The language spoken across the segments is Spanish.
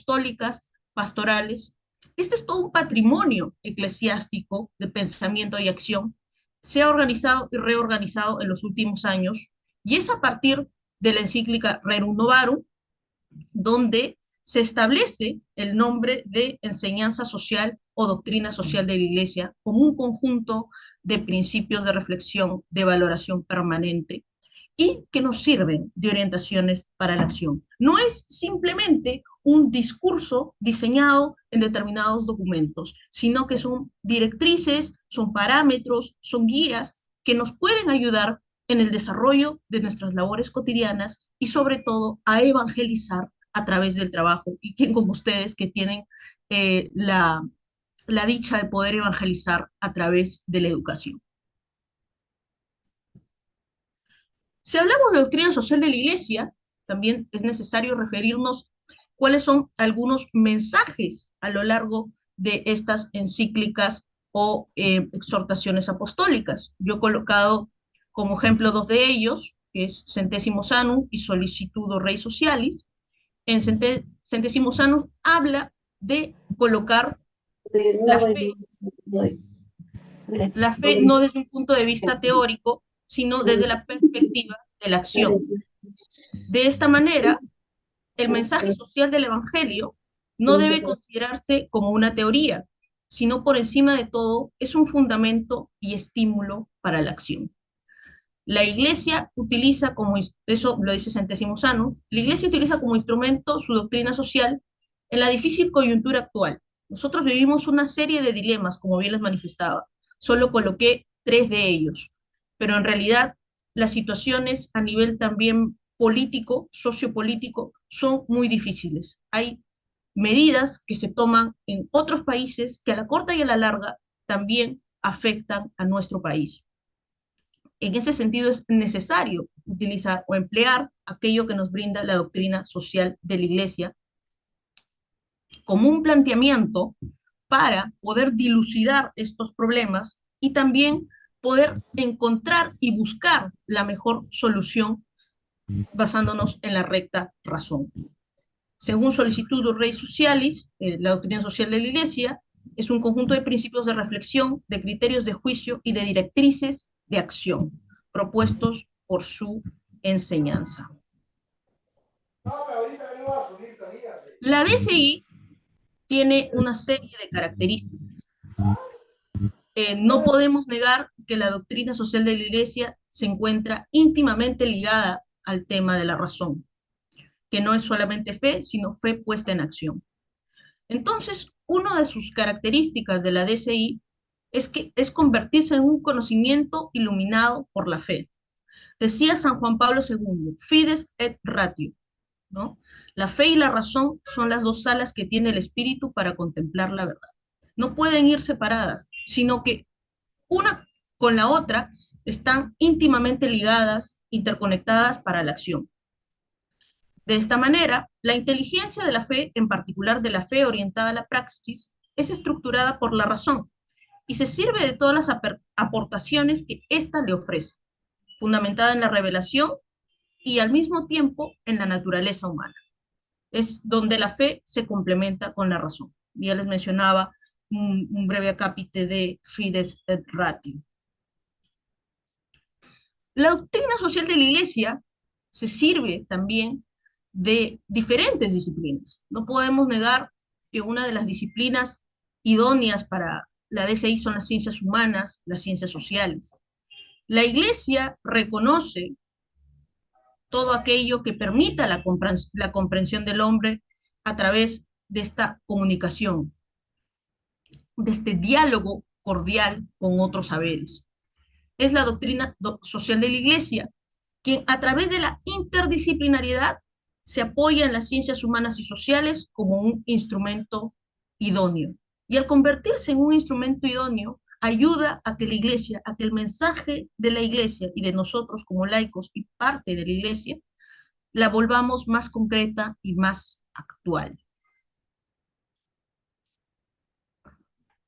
apostólicas, pastorales. Este es todo un patrimonio eclesiástico de pensamiento y acción. Se ha organizado y reorganizado en los últimos años, y es a partir de la encíclica Rerum Novarum, donde se establece el nombre de enseñanza social o doctrina social de la Iglesia como un conjunto de principios de reflexión, de valoración permanente, y que nos sirven de orientaciones para la acción. No es simplemente un discurso diseñado en determinados documentos, sino que son directrices, son parámetros, son guías que nos pueden ayudar en el desarrollo de nuestras labores cotidianas y sobre todo a evangelizar a través del trabajo. Y quien como ustedes que tienen la dicha de poder evangelizar a través de la educación. Si hablamos de doctrina social de la Iglesia, también es necesario referirnos cuáles son algunos mensajes a lo largo de estas encíclicas o exhortaciones apostólicas. Yo he colocado como ejemplo dos de ellos, que es Centésimos Annum y Solicitudo Rei Socialis. En Centésimos Annum habla de colocar la fe, la fe no desde un punto de vista teórico, sino desde la perspectiva de la acción. De esta manera, el mensaje social del Evangelio no debe considerarse como una teoría, sino por encima de todo es un fundamento y estímulo para la acción. La Iglesia utiliza como, eso lo dice Centésimos Annum, la Iglesia utiliza como instrumento su doctrina social en la difícil coyuntura actual. Nosotros vivimos una serie de dilemas, como bien les manifestaba. Solo coloqué 3 de ellos, pero en realidad las situaciones a nivel también político, sociopolítico, son muy difíciles. Hay medidas que se toman en otros países que a la corta y a la larga también afectan a nuestro país. En ese sentido es necesario utilizar o emplear aquello que nos brinda la doctrina social de la Iglesia como un planteamiento para poder dilucidar estos problemas y también poder encontrar y buscar la mejor solución basándonos en la recta razón. Según Solicitudo Rei Socialis, la doctrina social de la Iglesia es un conjunto de principios de reflexión, de criterios de juicio y de directrices de acción propuestos por su enseñanza. La DCI tiene una serie de características. No podemos negar que la doctrina social de la Iglesia se encuentra íntimamente ligada al tema de la razón, que no es solamente fe, sino fe puesta en acción. Entonces, una de sus características de la DCI es que es convertirse en un conocimiento iluminado por la fe. Decía San Juan Pablo II, fides et ratio, ¿no? La fe y la razón son las dos alas que tiene el espíritu para contemplar la verdad. No pueden ir separadas, sino que una con la otra están íntimamente ligadas, interconectadas para la acción. De esta manera, la inteligencia de la fe, en particular de la fe orientada a la praxis, es estructurada por la razón y se sirve de todas las aportaciones que ésta le ofrece, fundamentada en la revelación y al mismo tiempo en la naturaleza humana. Es donde la fe se complementa con la razón. Ya les mencionaba un breve acápite de Fides et Ratio. La doctrina social de la Iglesia se sirve también de diferentes disciplinas. No podemos negar que una de las disciplinas idóneas para la DCI son las ciencias humanas, las ciencias sociales. La Iglesia reconoce todo aquello que permita la comprensión del hombre a través de esta comunicación, de este diálogo cordial con otros saberes. Es la doctrina social de la Iglesia, quien a través de la interdisciplinariedad se apoya en las ciencias humanas y sociales como un instrumento idóneo. Y al convertirse en un instrumento idóneo, ayuda a que la Iglesia, a que el mensaje de la Iglesia y de nosotros como laicos y parte de la Iglesia, la volvamos más concreta y más actual.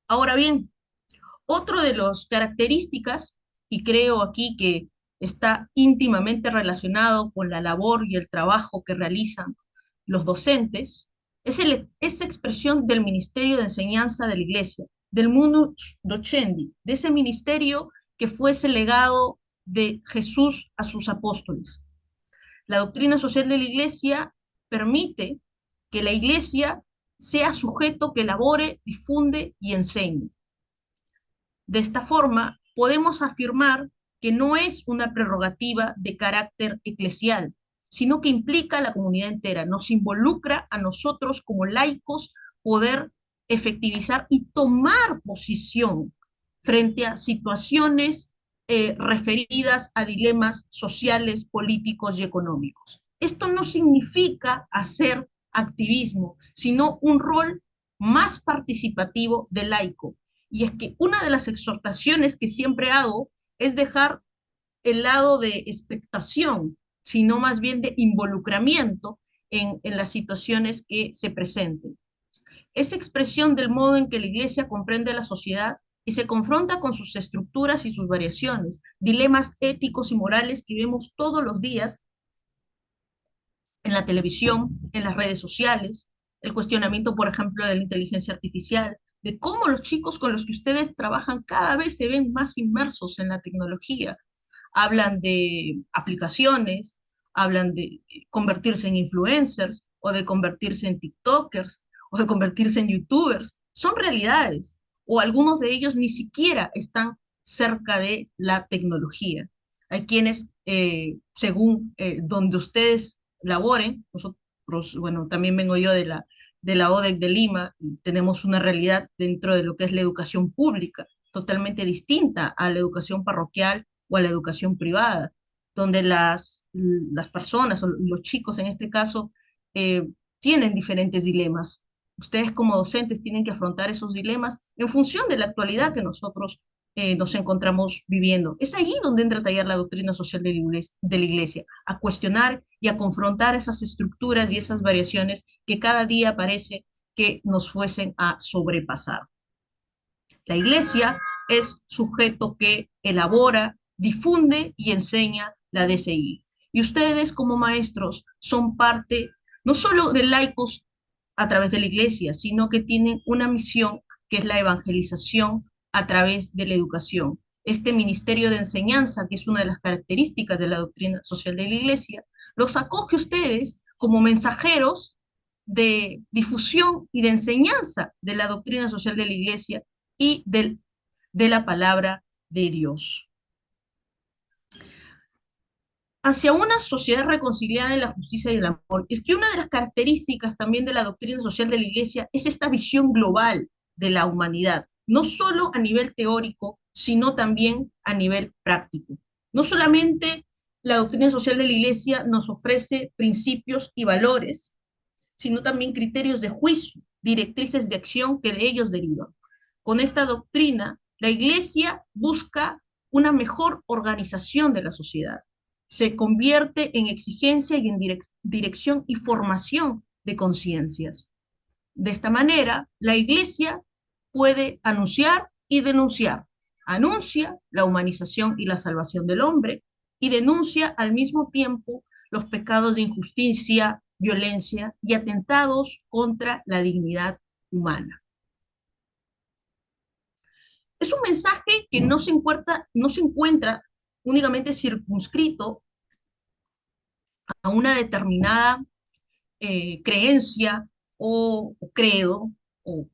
Ahora bien, otro de las características, y creo aquí que está íntimamente relacionado con la labor y el trabajo que realizan los docentes, Es expresión del ministerio de enseñanza de la iglesia, del munus docendi, de ese ministerio que fue ese legado de Jesús a sus apóstoles. La doctrina social de la iglesia permite que la iglesia sea sujeto que elabore, difunde y enseñe. De esta forma, podemos afirmar que no es una prerrogativa de carácter eclesial, sino que implica a la comunidad entera, nos involucra a nosotros como laicos poder efectivizar y tomar posición frente a situaciones referidas a dilemas sociales, políticos y económicos. Esto no significa hacer activismo, sino un rol más participativo del laico, y es que una de las exhortaciones que siempre hago es dejar el lado de expectación, sino más bien de involucramiento en las situaciones que se presenten. Es expresión del modo en que la Iglesia comprende la sociedad y se confronta con sus estructuras y sus variaciones, dilemas éticos y morales que vemos todos los días en la televisión, en las redes sociales, el cuestionamiento, por ejemplo, de la inteligencia artificial, de cómo los chicos con los que ustedes trabajan cada vez se ven más inmersos en la tecnología. Hablan de aplicaciones, hablan de convertirse en influencers, o de convertirse en TikTokers, o de convertirse en YouTubers. Son realidades, o algunos de ellos ni siquiera están cerca de la tecnología. Hay quienes, según donde ustedes laboren. Nosotros, bueno, también vengo yo de la ODEC de Lima y tenemos una realidad dentro de lo que es la educación pública, totalmente distinta a la educación parroquial o a la educación privada, donde las personas o los chicos en este caso tienen diferentes dilemas. Ustedes como docentes tienen que afrontar esos dilemas en función de la actualidad que nosotros nos encontramos viviendo. Es ahí donde entra a tallar la doctrina social de la iglesia, a cuestionar y a confrontar esas estructuras y esas variaciones que cada día parece que nos fuesen a sobrepasar. La iglesia es sujeto que elabora, difunde y enseña la DCI. Y ustedes como maestros son parte no solo de laicos a través de la iglesia, sino que tienen una misión que es la evangelización a través de la educación. Este ministerio de enseñanza, que es una de las características de la doctrina social de la iglesia, los acoge ustedes como mensajeros de difusión y de enseñanza de la doctrina social de la iglesia y de la palabra de Dios. Hacia una sociedad reconciliada en la justicia y el amor. Es que una de las características también de la doctrina social de la iglesia es esta visión global de la humanidad, no solo a nivel teórico, sino también a nivel práctico. No solamente la doctrina social de la iglesia nos ofrece principios y valores, sino también criterios de juicio, directrices de acción que de ellos derivan. Con esta doctrina, la iglesia busca una mejor organización de la sociedad, se convierte en exigencia y en dirección y formación de conciencias. De esta manera, la iglesia puede anunciar y denunciar. Anuncia la humanización y la salvación del hombre y denuncia al mismo tiempo los pecados de injusticia, violencia y atentados contra la dignidad humana. Es un mensaje que no se encuentra únicamente circunscrito a una determinada creencia o credo o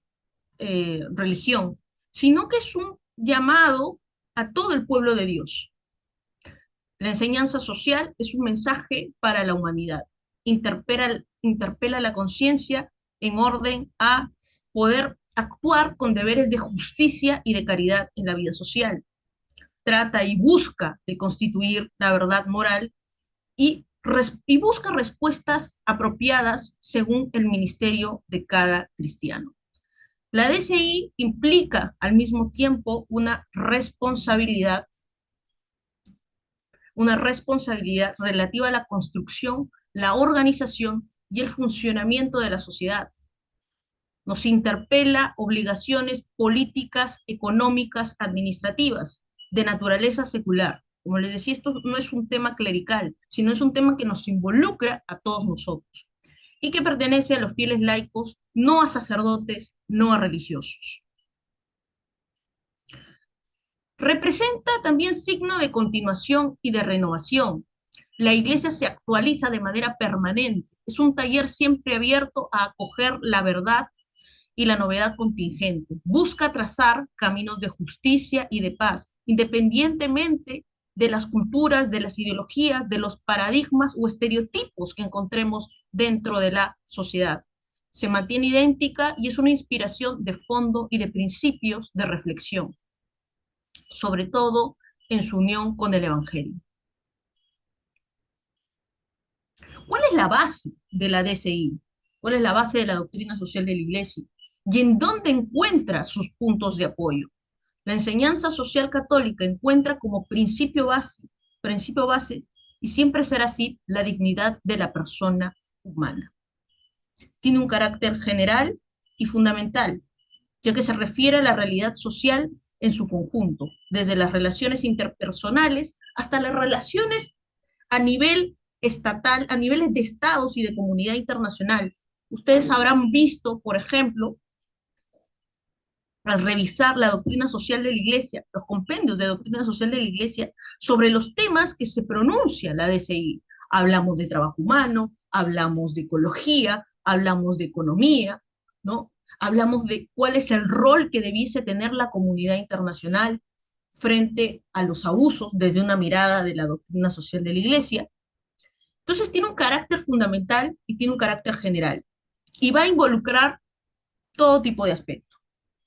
religión, sino que es un llamado a todo el pueblo de Dios. La enseñanza social es un mensaje para la humanidad. Interpela la conciencia en orden a poder actuar con deberes de justicia y de caridad en la vida social. Trata y busca de constituir la verdad moral y busca respuestas apropiadas según el ministerio de cada cristiano. La DCI implica al mismo tiempo una responsabilidad relativa a la construcción, la organización y el funcionamiento de la sociedad. Nos interpela obligaciones políticas, económicas, administrativas, de naturaleza secular. Como les decía, esto no es un tema clerical, sino es un tema que nos involucra a todos nosotros. y que pertenece a los fieles laicos, no a sacerdotes, no a religiosos. Representa también signo de continuación y de renovación. La iglesia se actualiza de manera permanente. Es un taller siempre abierto a acoger la verdad y la novedad contingente. Busca trazar caminos de justicia y de paz, independientemente de las culturas, de las ideologías, de los paradigmas o estereotipos que encontremos dentro de la sociedad. Se mantiene idéntica y es una inspiración de fondo y de principios de reflexión, sobre todo en su unión con el Evangelio. ¿Cuál es la base de la DCI? ¿Cuál es la base de la doctrina social de la Iglesia? ¿Y en dónde encuentra sus puntos de apoyo? La enseñanza social católica encuentra como principio base, y siempre será así, la dignidad de la persona humana. Tiene un carácter general y fundamental, ya que se refiere a la realidad social en su conjunto, desde las relaciones interpersonales hasta las relaciones a nivel estatal, a niveles de estados y de comunidad internacional. Ustedes habrán visto, por ejemplo, al revisar la doctrina social de la Iglesia, los compendios de doctrina social de la Iglesia, sobre los temas que se pronuncia la DCI. Hablamos de trabajo humano, hablamos de ecología, hablamos de economía, ¿no? Hablamos de cuál es el rol que debiese tener la comunidad internacional frente a los abusos desde una mirada de la doctrina social de la Iglesia. Entonces tiene un carácter fundamental y tiene un carácter general. Y va a involucrar todo tipo de aspectos: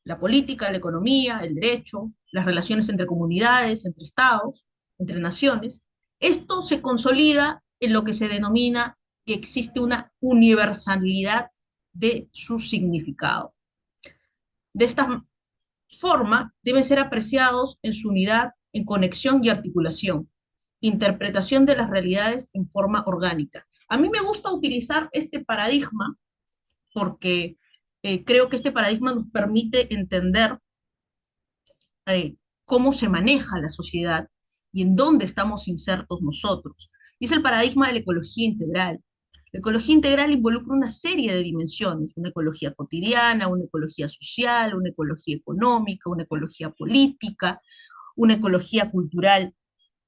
la política, la economía, el derecho, las relaciones entre comunidades, entre estados, entre naciones. Esto se consolida en lo que se denomina que existe una universalidad de su significado. De esta forma, deben ser apreciados en su unidad, en conexión y articulación, interpretación de las realidades en forma orgánica. A mí me gusta utilizar este paradigma porque creo que este paradigma nos permite entender cómo se maneja la sociedad y en dónde estamos insertos nosotros. Y es el paradigma de la ecología integral. La ecología integral involucra una serie de dimensiones: una ecología cotidiana, una ecología social, una ecología económica, una ecología política, una ecología cultural.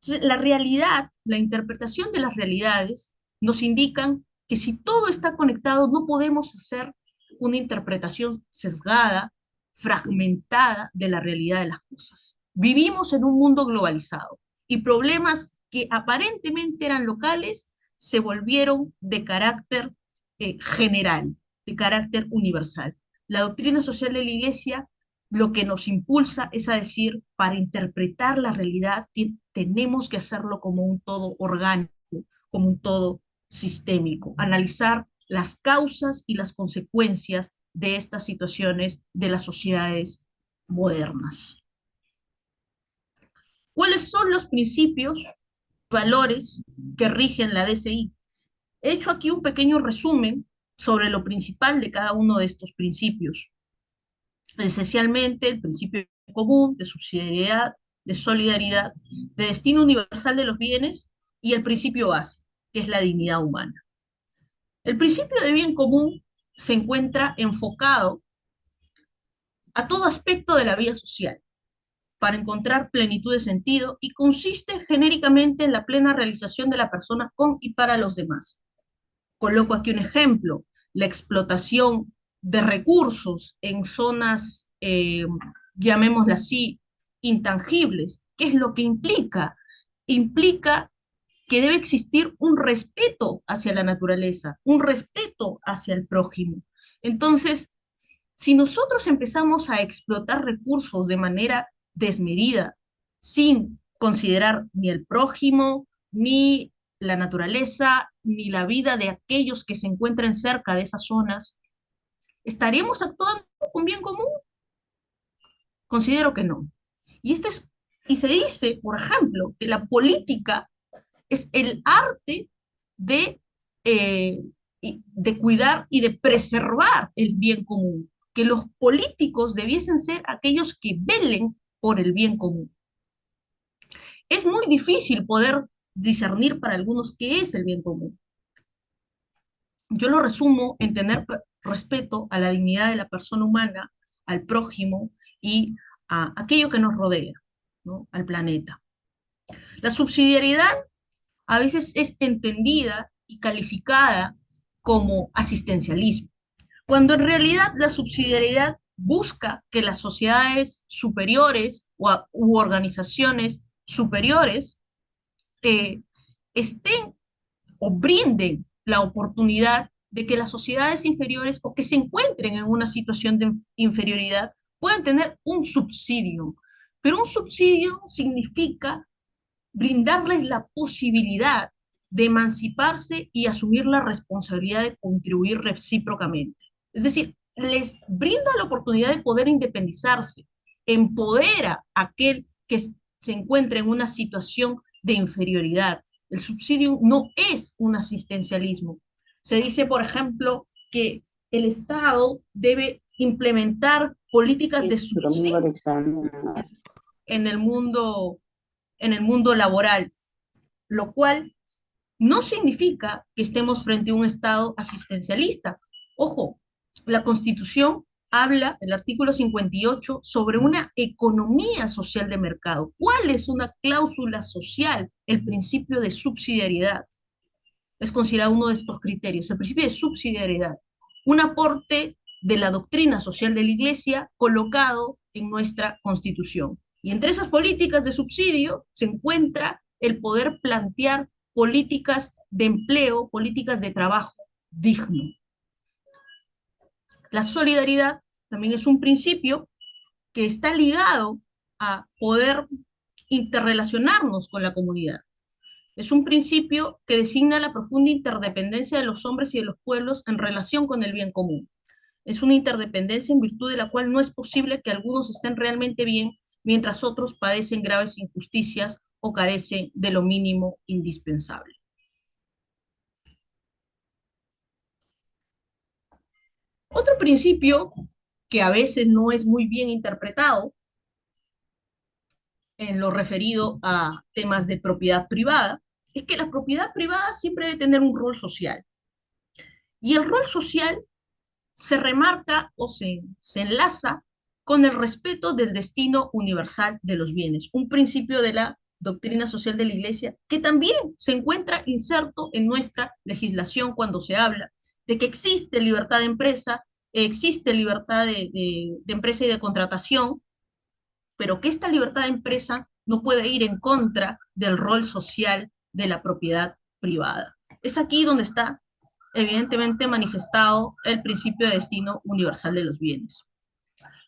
Entonces, la realidad, la interpretación de las realidades nos indican que si todo está conectado, no podemos hacer una interpretación sesgada, fragmentada de la realidad de las cosas. Vivimos en un mundo globalizado y problemas que aparentemente eran locales se volvieron de carácter general, de carácter universal. La doctrina social de la Iglesia lo que nos impulsa es a decir, para interpretar la realidad tenemos que hacerlo como un todo orgánico, como un todo sistémico, analizar las causas y las consecuencias de estas situaciones de las sociedades modernas. ¿Cuáles son los principios, valores que rigen la DCI? He hecho aquí un pequeño resumen sobre lo principal de cada uno de estos principios. Esencialmente, el principio común de subsidiariedad, de solidaridad, de destino universal de los bienes y el principio base, que es la dignidad humana. El principio de bien común se encuentra enfocado a todo aspecto de la vida social para encontrar plenitud de sentido y consiste genéricamente en la plena realización de la persona con y para los demás. Coloco aquí un ejemplo: la explotación de recursos en zonas, llamémoslas así, intangibles. ¿Qué es lo que implica? Implica que debe existir un respeto hacia la naturaleza, un respeto hacia el prójimo. Entonces, si nosotros empezamos a explotar recursos de manera desmedida, sin considerar ni el prójimo, ni la naturaleza, ni la vida de aquellos que se encuentren cerca de esas zonas, ¿estaremos actuando con bien común? Considero que no. Y se dice, por ejemplo, que la política es el arte de, eh, de cuidar y de preservar el bien común, que los políticos debiesen ser aquellos que velen por el bien común. Es muy difícil poder discernir para algunos qué es el bien común. yo lo resumo en tener respeto a la dignidad de la persona humana, al prójimo y a aquello que nos rodea, ¿no? Al planeta. La subsidiariedad a veces es entendida y calificada como asistencialismo, cuando en realidad la subsidiariedad busca que las sociedades superiores u organizaciones superiores eh, estén o brinden la oportunidad de que las sociedades inferiores o que se encuentren en una situación de inferioridad puedan tener un subsidio. Pero un subsidio significa brindarles la posibilidad de emanciparse y asumir la responsabilidad de contribuir recíprocamente. Es decir, les brinda la oportunidad de poder independizarse, empodera a aquel que se encuentra en una situación de inferioridad. El subsidio no es un asistencialismo. Se dice, por ejemplo, que el Estado debe implementar políticas de subsidio en el mundo, en el mundo laboral, lo cual no significa que estemos frente a un Estado asistencialista. Ojo, la Constitución habla, el artículo 58, sobre una economía social de mercado. ¿Cuál es una cláusula social? El principio de subsidiariedad. Es considerado uno de estos criterios, el principio de subsidiariedad. Un aporte de la doctrina social de la Iglesia colocado en nuestra Constitución. Y entre esas políticas de subsidio se encuentra el poder plantear políticas de empleo, políticas de trabajo digno. La solidaridad también es un principio que está ligado a poder interrelacionarnos con la comunidad. Es un principio que designa la profunda interdependencia de los hombres y de los pueblos en relación con el bien común. Es una interdependencia en virtud de la cual no es posible que algunos estén realmente bien mientras otros padecen graves injusticias o carecen de lo mínimo indispensable. Otro principio que a veces no es muy bien interpretado en lo referido a temas de propiedad privada es que la propiedad privada siempre debe tener un rol social. Y el rol social se remarca o se enlaza con el respeto del destino universal de los bienes, un principio de la doctrina social de la Iglesia que también se encuentra inserto en nuestra legislación cuando se habla de que existe libertad de empresa, existe libertad de empresa y de contratación, pero que esta libertad de empresa no puede ir en contra del rol social de la propiedad privada. Es aquí donde está evidentemente manifestado el principio de destino universal de los bienes.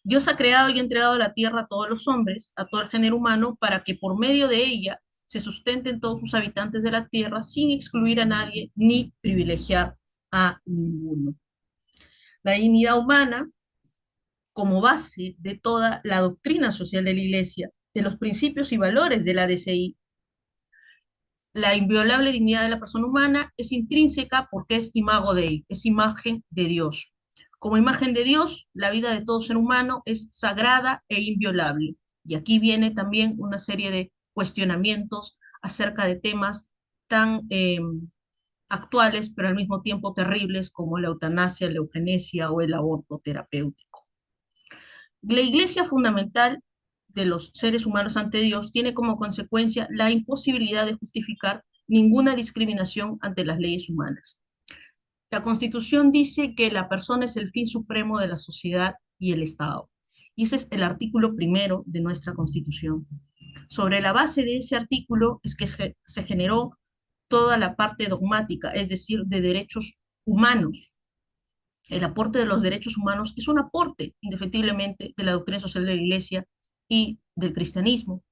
Dios ha creado y entregado a la tierra a todos los hombres, a todo el género humano, para que por medio de ella se sustenten todos sus habitantes de la tierra sin excluir a nadie ni privilegiar a ninguno. La dignidad humana, como base de toda la doctrina social de la Iglesia, de los principios y valores de la DCI, la inviolable dignidad de la persona humana es intrínseca porque es imago Dei, es imagen de Dios. Como imagen de Dios, la vida de todo ser humano es sagrada e inviolable. Y aquí viene también una serie de cuestionamientos acerca de temas tan actuales, pero al mismo tiempo terribles, como la eutanasia, la eugenesia o el aborto terapéutico. La iglesia fundamental de los seres humanos ante Dios tiene como consecuencia la imposibilidad de justificar ninguna discriminación ante las leyes humanas. La Constitución dice que la persona es el fin supremo de la sociedad y el Estado. Y ese es el artículo primero de nuestra Constitución. Sobre la base de ese artículo es que se generó toda la parte dogmática, es decir, de derechos humanos. El aporte de los derechos humanos es un aporte, indefectiblemente, de la doctrina social de la Iglesia y del cristianismo.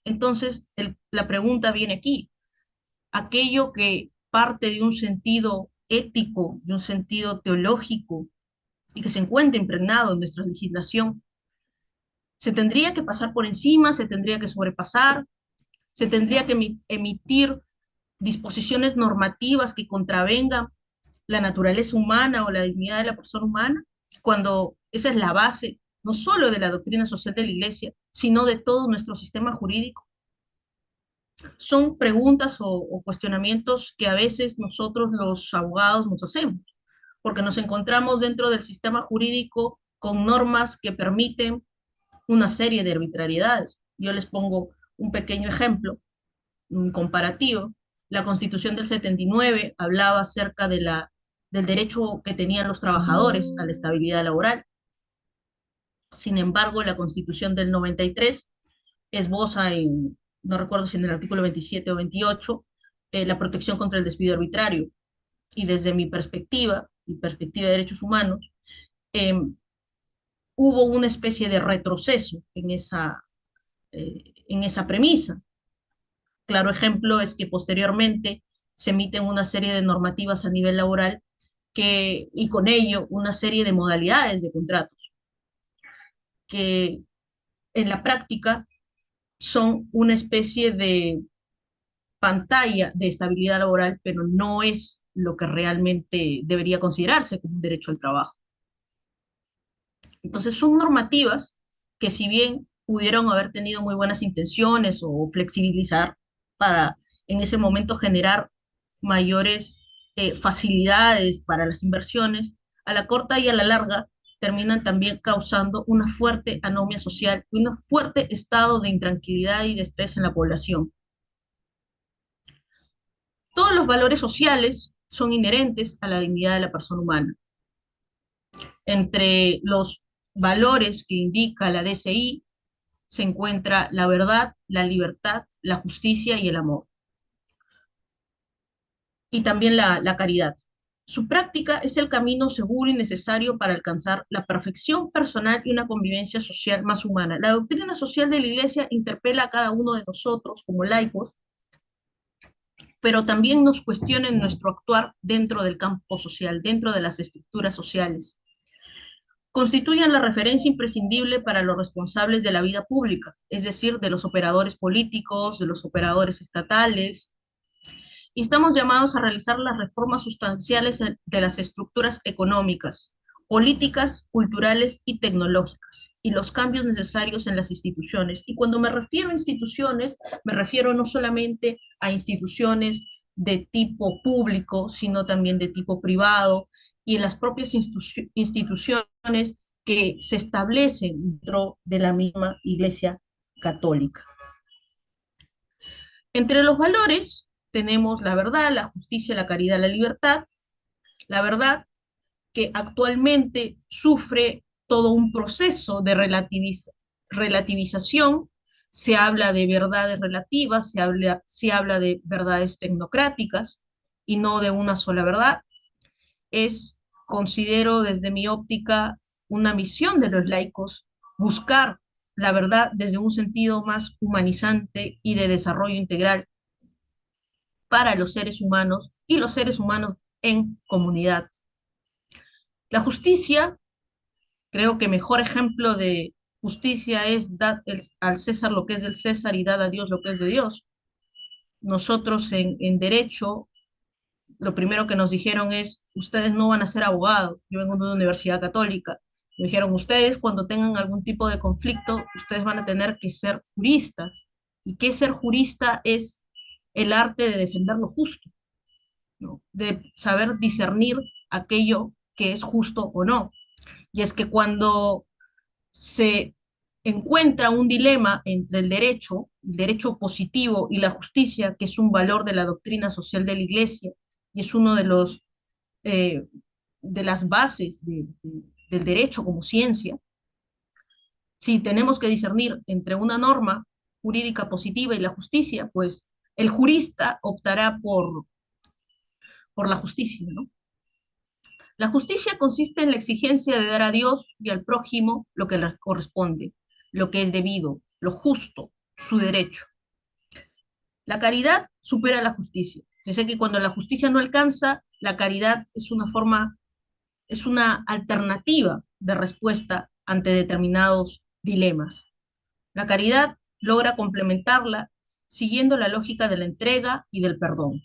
Entonces, la pregunta viene aquí. Aquello que parte de un sentido ético, de un sentido teológico, y que se encuentra impregnado en nuestra legislación, se tendría que pasar por encima, se tendría que sobrepasar, se tendría que emitir disposiciones normativas que contravengan la naturaleza humana o la dignidad de la persona humana, cuando esa es la base no solo de la doctrina social de la Iglesia, sino de todo nuestro sistema jurídico. Son preguntas o cuestionamientos que a veces nosotros los abogados nos hacemos, porque nos encontramos dentro del sistema jurídico con normas que permiten una serie de arbitrariedades. Yo les pongo un pequeño ejemplo, un comparativo. La Constitución del 79 hablaba acerca del derecho que tenían los trabajadores a la estabilidad laboral. Sin embargo, la Constitución del 93 esboza en, no recuerdo si en el artículo 27 o 28, la protección contra el despido arbitrario. Y desde mi perspectiva, y perspectiva de derechos humanos, eh, hubo una especie de retroceso en esa premisa. Claro ejemplo es que posteriormente se emiten una serie de normativas a nivel laboral y con ello una serie de modalidades de contratos que en la práctica son una especie de pantalla de estabilidad laboral, pero no es lo que realmente debería considerarse como un derecho al trabajo. Entonces son normativas que si bien pudieron haber tenido muy buenas intenciones o flexibilizar para en ese momento generar mayores facilidades para las inversiones, a la corta y a la larga terminan también causando una fuerte anomia social y un fuerte estado de intranquilidad y de estrés en la población. Todos los valores sociales son inherentes a la dignidad de la persona humana. Entre los valores que indica la DCI se encuentra la verdad, la libertad, la justicia y el amor. Y también la caridad. Su práctica es el camino seguro y necesario para alcanzar la perfección personal y una convivencia social más humana. La doctrina social de la Iglesia interpela a cada uno de nosotros como laicos, pero también nos cuestiona en nuestro actuar dentro del campo social, dentro de las estructuras sociales. Constituyen la referencia imprescindible para los responsables de la vida pública, es decir, de los operadores políticos, de los operadores estatales, y estamos llamados a realizar las reformas sustanciales de las estructuras económicas, políticas, culturales y tecnológicas, y los cambios necesarios en las instituciones. Y cuando me refiero a instituciones, me refiero no solamente a instituciones de tipo público, sino también de tipo privado, y en las propias instituciones que se establecen dentro de la misma Iglesia Católica. Entre los valores tenemos la verdad, la justicia, la caridad, la libertad. La verdad que actualmente sufre todo un proceso de relativización. Se habla de verdades relativas, se habla de verdades tecnocráticas y no de una sola verdad. Considero desde mi óptica, una misión de los laicos buscar la verdad desde un sentido más humanizante y de desarrollo integral para los seres humanos y los seres humanos en comunidad. La justicia, creo que mejor ejemplo de justicia es dar al César lo que es del César y dar a Dios lo que es de Dios. Nosotros en derecho, lo primero que nos dijeron es, ustedes no van a ser abogados. Yo vengo de una universidad católica. Me dijeron, ustedes cuando tengan algún tipo de conflicto, ustedes van a tener que ser juristas. ¿Y qué ser jurista es? El arte de defender lo justo, ¿no? De saber discernir aquello que es justo o no. Y es que cuando se encuentra un dilema entre el derecho positivo y la justicia, que es un valor de la doctrina social de la Iglesia, y es uno eh, de las bases del derecho como ciencia, si tenemos que discernir entre una norma jurídica positiva y la justicia, pues el jurista optará por la justicia, ¿no? La justicia consiste en la exigencia de dar a Dios y al prójimo lo que les corresponde, lo que es debido, lo justo, su derecho. La caridad supera la justicia. Se sé que cuando la justicia no alcanza, la caridad es una forma, es una alternativa de respuesta ante determinados dilemas. La caridad logra complementarla siguiendo la lógica de la entrega y del perdón.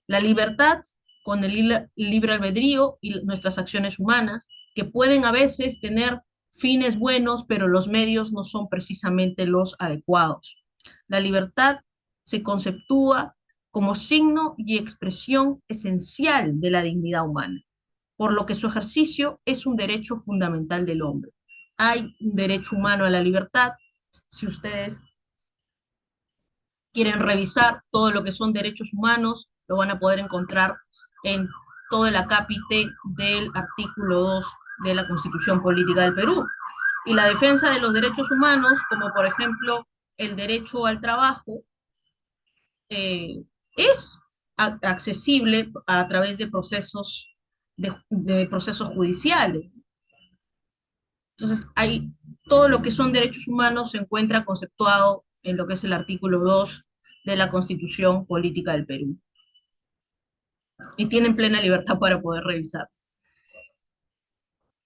La libertad con el libre albedrío y nuestras acciones humanas, que pueden a veces tener fines buenos, pero los medios no son precisamente los adecuados. La libertad se conceptúa como signo y expresión esencial de la dignidad humana, por lo que su ejercicio es un derecho fundamental del hombre. Hay un derecho humano a la libertad. Si ustedes quieren revisar todo lo que son derechos humanos, lo van a poder encontrar en todo el acápite del artículo 2 de la Constitución Política del Perú. Y la defensa de los derechos humanos, como por ejemplo el derecho al trabajo, es accesible a través de procesos judiciales. Entonces, hay, todo lo que son derechos humanos se encuentra conceptuado en lo que es el artículo 2 de la Constitución Política del Perú. Y tienen plena libertad para poder revisar.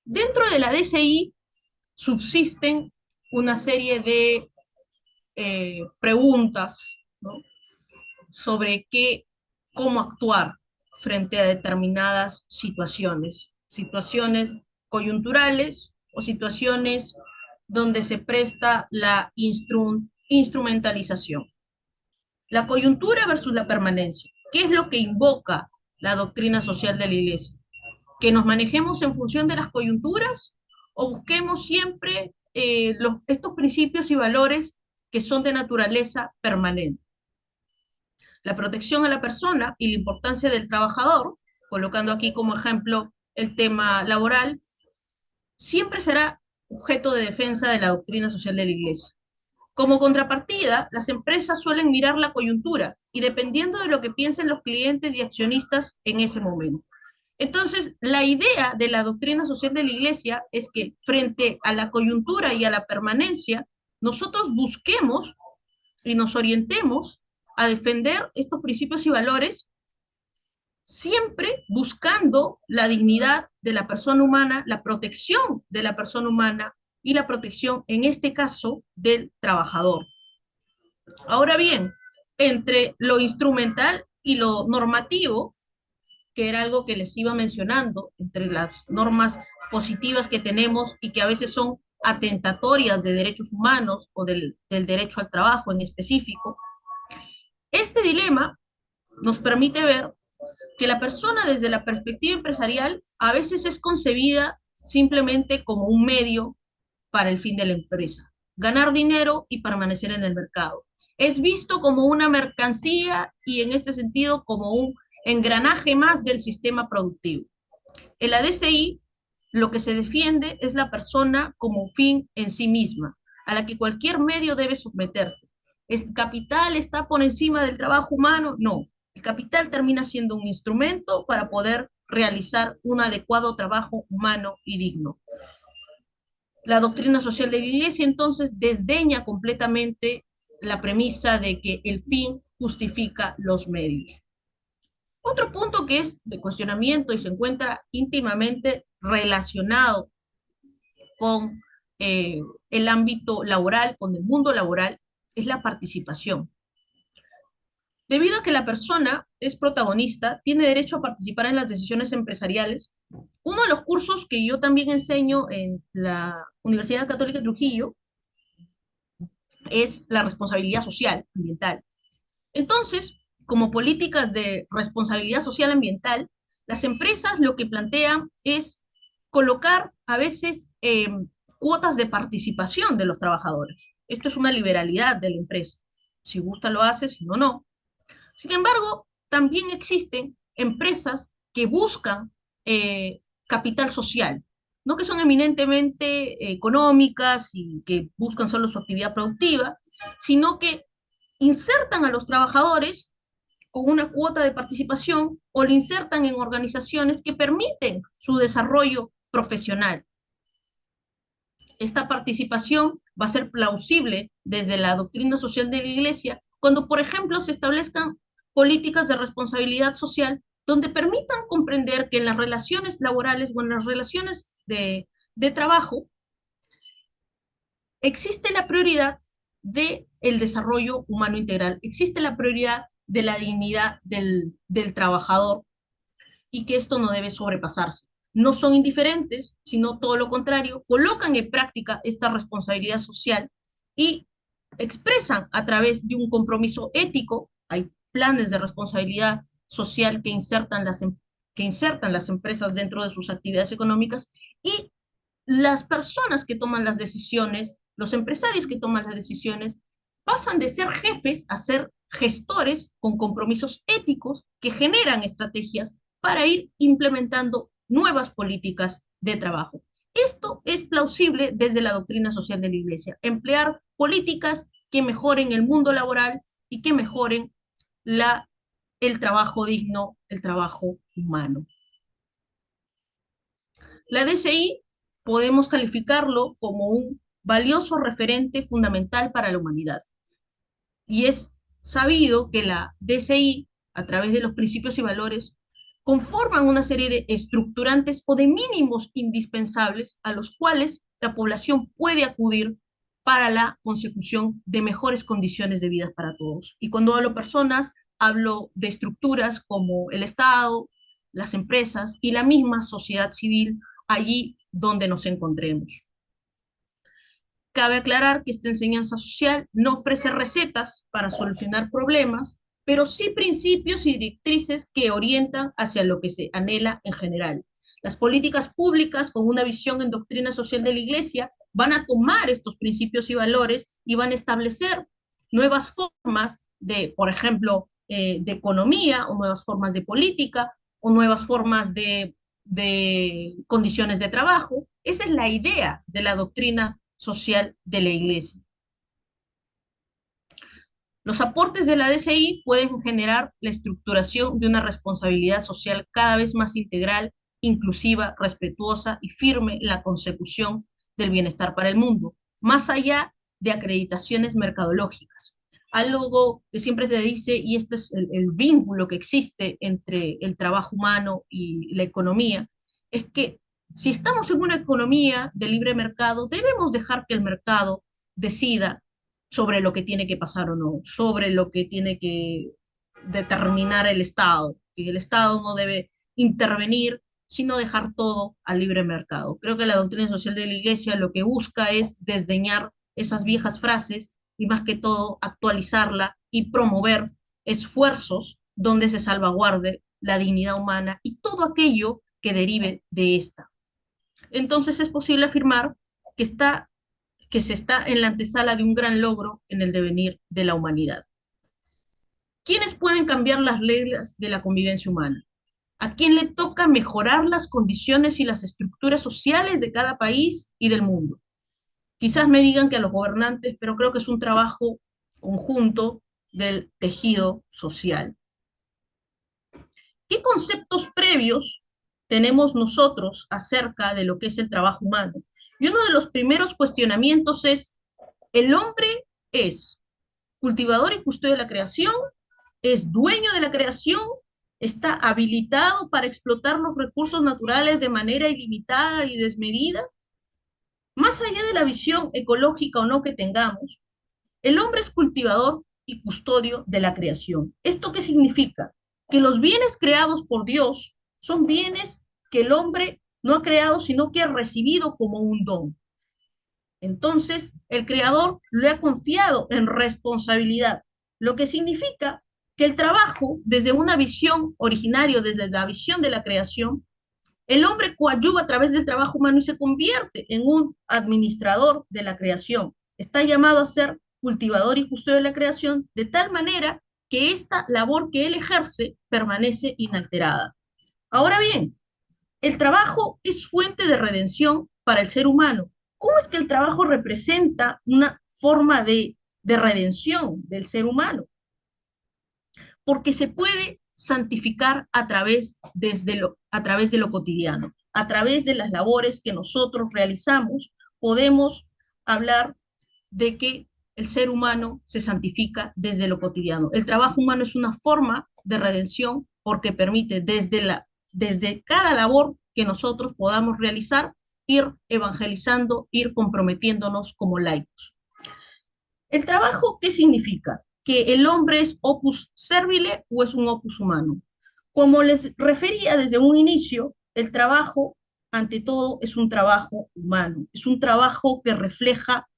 Dentro de la DCI subsisten una serie de preguntas, ¿no?, sobre cómo actuar frente a determinadas situaciones coyunturales o situaciones donde se presta la instrumentalización. La coyuntura versus la permanencia. ¿Qué es lo que invoca la doctrina social de la Iglesia? ¿Que nos manejemos en función de las coyunturas o busquemos siempre estos principios y valores que son de naturaleza permanente? La protección a la persona y la importancia del trabajador, colocando aquí como ejemplo el tema laboral, siempre será objeto de defensa de la doctrina social de la Iglesia. Como contrapartida, las empresas suelen mirar la coyuntura y dependiendo de lo que piensen los clientes y accionistas en ese momento. Entonces, la idea de la doctrina social de la Iglesia es que frente a la coyuntura y a la permanencia, nosotros busquemos y nos orientemos a defender estos principios y valores, siempre buscando la dignidad de la persona humana, la protección de la persona humana y la protección, en este caso, del trabajador. Ahora bien, entre lo instrumental y lo normativo, que era algo que les iba mencionando, entre las normas positivas que tenemos y que a veces son atentatorias de derechos humanos o del derecho al trabajo en específico, este dilema nos permite ver que la persona desde la perspectiva empresarial a veces es concebida simplemente como un medio para el fin de la empresa, ganar dinero y permanecer en el mercado. Es visto como una mercancía y en este sentido como un engranaje más del sistema productivo. En la DCI, lo que se defiende es la persona como fin en sí misma, a la que cualquier medio debe someterse. ¿El capital está por encima del trabajo humano? No. El capital termina siendo un instrumento para poder realizar un adecuado trabajo humano y digno. La doctrina social de la Iglesia entonces desdeña completamente la premisa de que el fin justifica los medios. Otro punto que es de cuestionamiento y se encuentra íntimamente relacionado con el ámbito laboral, con el mundo laboral, es la participación. Debido a que la persona es protagonista, tiene derecho a participar en las decisiones empresariales. Uno de los cursos que yo también enseño en la Universidad Católica de Trujillo es la responsabilidad social ambiental. Entonces, como políticas de responsabilidad social ambiental, las empresas lo que plantean es colocar a veces cuotas de participación de los trabajadores. Esto es una liberalidad de la empresa. Si gusta lo hace, si no, no. Sin embargo, también existen empresas que buscan capital social, no que son eminentemente económicas y que buscan solo su actividad productiva, sino que insertan a los trabajadores con una cuota de participación o le insertan en organizaciones que permiten su desarrollo profesional. Esta participación va a ser plausible desde la doctrina social de la Iglesia cuando, por ejemplo, se establezcan políticas de responsabilidad social donde permitan comprender que en las relaciones laborales o en las relaciones de trabajo existe la prioridad del desarrollo humano integral, existe la prioridad de la dignidad del trabajador y que esto no debe sobrepasarse. No son indiferentes, sino todo lo contrario, colocan en práctica esta responsabilidad social y expresan a través de un compromiso ético. Hay planes de responsabilidad social que insertan las empresas dentro de sus actividades económicas, y las personas que toman las decisiones, los empresarios que toman las decisiones, pasan de ser jefes a ser gestores con compromisos éticos que generan estrategias para ir implementando nuevas políticas de trabajo. Esto es plausible desde la doctrina social de la Iglesia, emplear políticas que mejoren el mundo laboral y que mejoren la, el trabajo digno, el trabajo humano. La DCI podemos calificarlo como un valioso referente fundamental para la humanidad. Y es sabido que la DCI, a través de los principios y valores, conforman una serie de estructurantes o de mínimos indispensables a los cuales la población puede acudir para la consecución de mejores condiciones de vida para todos. Y cuando hablo de personas, hablo de estructuras como el Estado, las empresas y la misma sociedad civil allí donde nos encontremos. Cabe aclarar que esta enseñanza social no ofrece recetas para solucionar problemas, pero sí principios y directrices que orientan hacia lo que se anhela en general. Las políticas públicas con una visión en doctrina social de la Iglesia van a tomar estos principios y valores y van a establecer nuevas formas de, por ejemplo, de economía, o nuevas formas de política, o nuevas formas de condiciones de trabajo. Esa es la idea de la doctrina social de la Iglesia. Los aportes de la DCI pueden generar la estructuración de una responsabilidad social cada vez más integral, inclusiva, respetuosa y firme en la consecución del bienestar para el mundo, más allá de acreditaciones mercadológicas. Algo que siempre se dice, y este es el vínculo que existe entre el trabajo humano y la economía, es que si estamos en una economía de libre mercado, debemos dejar que el mercado decida sobre lo que tiene que pasar o no, sobre lo que tiene que determinar el Estado, que el Estado no debe intervenir, sino dejar todo al libre mercado. Creo que la doctrina social de la Iglesia lo que busca es desdeñar esas viejas frases y más que todo actualizarla y promover esfuerzos donde se salvaguarde la dignidad humana y todo aquello que derive de esta. Entonces es posible afirmar que se está en la antesala de un gran logro en el devenir de la humanidad. ¿Quiénes pueden cambiar las reglas de la convivencia humana? ¿A quién le toca mejorar las condiciones y las estructuras sociales de cada país y del mundo? Quizás me digan que a los gobernantes, pero creo que es un trabajo conjunto del tejido social. ¿Qué conceptos previos tenemos nosotros acerca de lo que es el trabajo humano? Y uno de los primeros cuestionamientos es, ¿el hombre es cultivador y custodio de la creación? ¿Es dueño de la creación? ¿Está habilitado para explotar los recursos naturales de manera ilimitada y desmedida? Más allá de la visión ecológica o no que tengamos, el hombre es cultivador y custodio de la creación. ¿Esto qué significa? Que los bienes creados por Dios son bienes que el hombre no ha creado, sino que ha recibido como un don. Entonces, el creador le ha confiado en responsabilidad, lo que significa que el trabajo, desde una visión originaria, desde la visión de la creación, el hombre coadyuva a través del trabajo humano y se convierte en un administrador de la creación. Está llamado a ser cultivador y custodio de la creación, de tal manera que esta labor que él ejerce permanece inalterada. Ahora bien, el trabajo es fuente de redención para el ser humano. ¿Cómo es que el trabajo representa una forma de redención del ser humano? Porque se puede santificar a través de lo cotidiano, a través de las labores que nosotros realizamos, podemos hablar de que el ser humano se santifica desde lo cotidiano. El trabajo humano es una forma de redención porque permite desde cada labor que nosotros podamos realizar, ir evangelizando, ir comprometiéndonos como laicos. ¿El trabajo qué significa? ¿Que el hombre es opus servile o es un opus humano? Como les refería desde un inicio, el trabajo, ante todo, es un trabajo humano, es un trabajo que refleja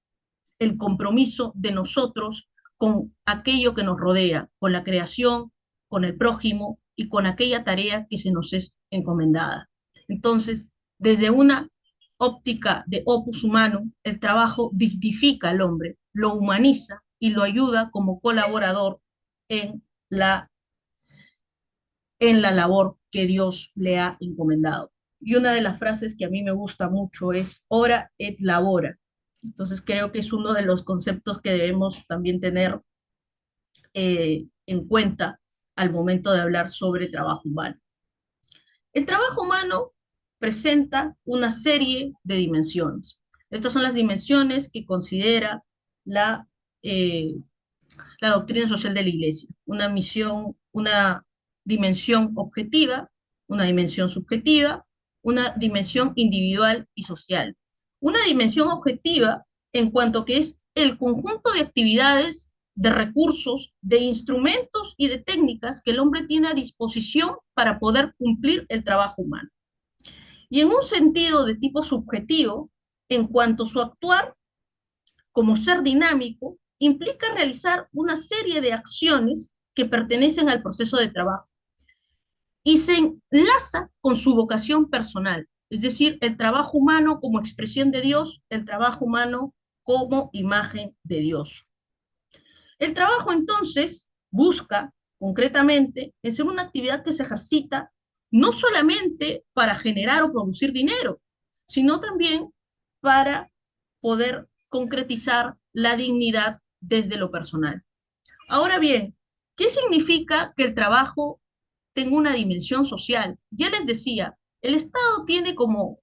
el compromiso de nosotros con aquello que nos rodea, con la creación, con el prójimo y con aquella tarea que se nos es encomendada. Entonces, desde una óptica de opus humano, el trabajo dignifica al hombre, lo humaniza y lo ayuda como colaborador en la, en la labor que Dios le ha encomendado. Y una de las frases que a mí me gusta mucho es ora et labora. Entonces creo que es uno de los conceptos que debemos también tener en cuenta al momento de hablar sobre trabajo humano. El trabajo humano presenta una serie de dimensiones. Estas son las dimensiones que considera la, eh, la doctrina social de la Iglesia. Una misión, una dimensión objetiva, una dimensión subjetiva, una dimensión individual y social. Una dimensión objetiva en cuanto que es el conjunto de actividades, de recursos, de instrumentos y de técnicas que el hombre tiene a disposición para poder cumplir el trabajo humano. Y en un sentido de tipo subjetivo, en cuanto a su actuar como ser dinámico, implica realizar una serie de acciones que pertenecen al proceso de trabajo y se enlaza con su vocación personal, es decir, el trabajo humano como expresión de Dios, el trabajo humano como imagen de Dios. El trabajo entonces busca concretamente en ser una actividad que se ejercita no solamente para generar o producir dinero, sino también para poder concretizar la dignidad desde lo personal. Ahora bien, ¿qué significa que el trabajo tenga una dimensión social? Ya les decía, el Estado tiene como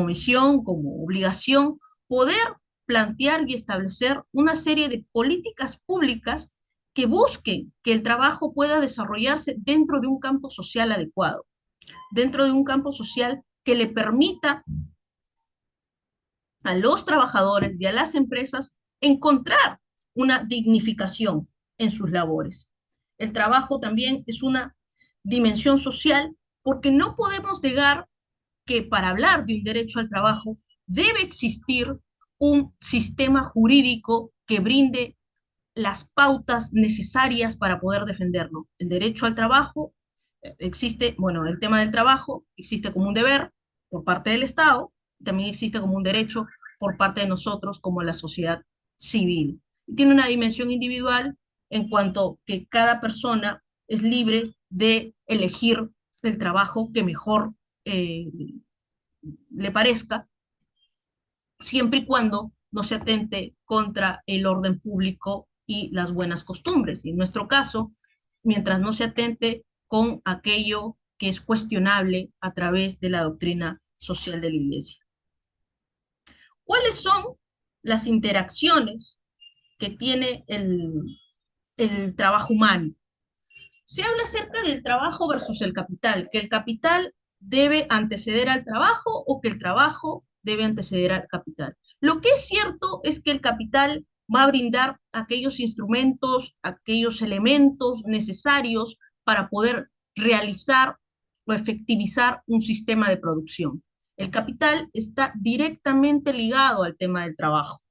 misión, como obligación, poder plantear y establecer una serie de políticas públicas que busquen que el trabajo pueda desarrollarse dentro de un campo social adecuado, dentro de un campo social que le permita a los trabajadores y a las empresas encontrar una dignificación en sus labores. El trabajo también es una dimensión social porque no podemos negar que para hablar de un derecho al trabajo debe existir un sistema jurídico que brinde las pautas necesarias para poder defenderlo. El derecho al trabajo existe, bueno, el tema del trabajo existe como un deber por parte del Estado, también existe como un derecho por parte de nosotros como la sociedad civil. Y tiene una dimensión individual en cuanto que cada persona es libre de elegir el trabajo que mejor le parezca, siempre y cuando no se atente contra el orden público y las buenas costumbres. Y en nuestro caso, mientras no se atente con aquello que es cuestionable a través de la doctrina social de la Iglesia. ¿Cuáles son las interacciones que tiene el trabajo humano? Se habla acerca del trabajo versus el capital, que el capital debe anteceder al trabajo o que el trabajo debe anteceder al capital. Lo que es cierto es que el capital va a brindar aquellos instrumentos, aquellos elementos necesarios para poder realizar o efectivizar un sistema de producción. El capital está directamente ligado al tema del trabajo.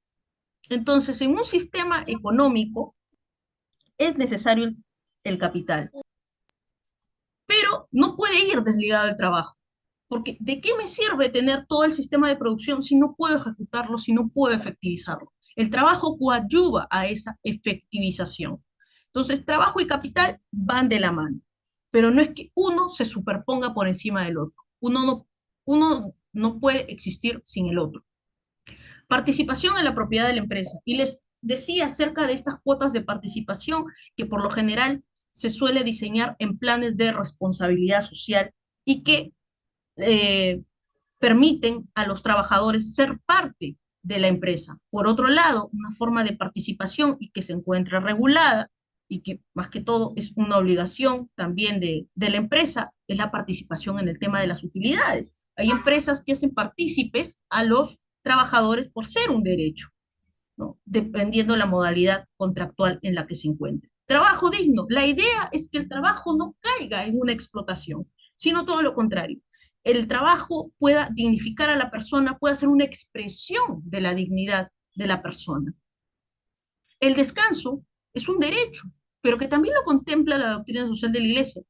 Entonces, en un sistema económico es necesario el capital, pero no puede ir desligado del trabajo. Porque ¿de qué me sirve tener todo el sistema de producción si no puedo ejecutarlo, si no puedo efectivizarlo? El trabajo coadyuva a esa efectivización. Entonces, trabajo y capital van de la mano, pero no es que uno se superponga por encima del otro. Uno no puede existir sin el otro. Participación en la propiedad de la empresa. Y les decía acerca de estas cuotas de participación que por lo general se suele diseñar en planes de responsabilidad social y que eh, permiten a los trabajadores ser parte de la empresa. Por otro lado, una forma de participación y que se encuentra regulada y que más que todo es una obligación también de la empresa, es la participación en el tema de las utilidades. Hay empresas que hacen partícipes a los trabajadores por ser un derecho, ¿no? Dependiendo de la modalidad contractual en la que se encuentre. Trabajo digno. La idea es que el trabajo no caiga en una explotación, sino todo lo contrario. El trabajo pueda dignificar a la persona, pueda ser una expresión de la dignidad de la persona. El descanso es un derecho, pero que también lo contempla la doctrina social de la Iglesia.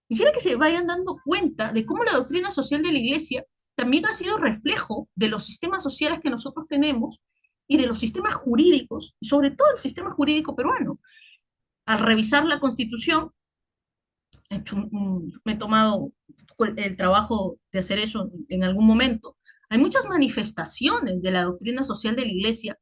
Quisiera que se vayan dando cuenta de cómo la doctrina social de la Iglesia también ha sido reflejo de los sistemas sociales que nosotros tenemos y de los sistemas jurídicos, y sobre todo el sistema jurídico peruano. Al revisar la Constitución, me he tomado el trabajo de hacer eso en algún momento, hay muchas manifestaciones de la doctrina social de la Iglesia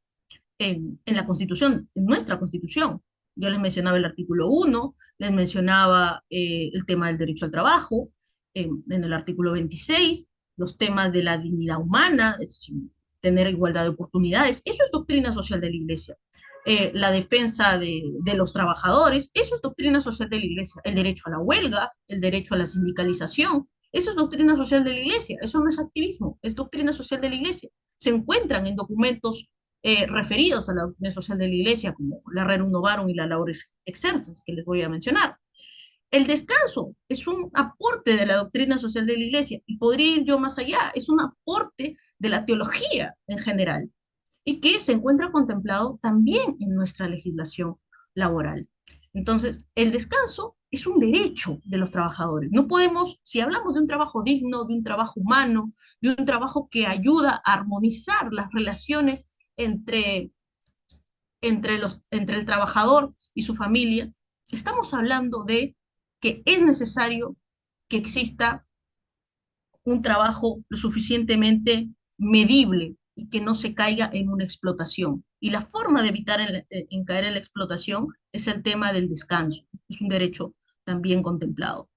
en la Constitución, en nuestra Constitución. Yo les mencionaba el artículo 1, les mencionaba el tema del derecho al trabajo, en el artículo 26, los temas de la dignidad humana, es decir, tener igualdad de oportunidades, eso es doctrina social de la Iglesia. La defensa de los trabajadores, eso es doctrina social de la Iglesia. El derecho a la huelga, el derecho a la sindicalización, eso es doctrina social de la Iglesia. Eso no es activismo, es doctrina social de la Iglesia. Se encuentran en documentos referidos a la doctrina social de la Iglesia, como la Rerum Novarum y la Laudes Exercens, que les voy a mencionar. El descanso es un aporte de la doctrina social de la Iglesia, y podría ir yo más allá, es un aporte de la teología en general, y que se encuentra contemplado también en nuestra legislación laboral. Entonces, el descanso es un derecho de los trabajadores. No podemos, si hablamos de un trabajo digno, de un trabajo humano, de un trabajo que ayuda a armonizar las relaciones entre, entre el trabajador y su familia, estamos hablando de que es necesario que exista un trabajo lo suficientemente medible y que no se caiga en una explotación. Y la forma de evitar en caer en la explotación es el tema del descanso. Es un derecho también contemplado.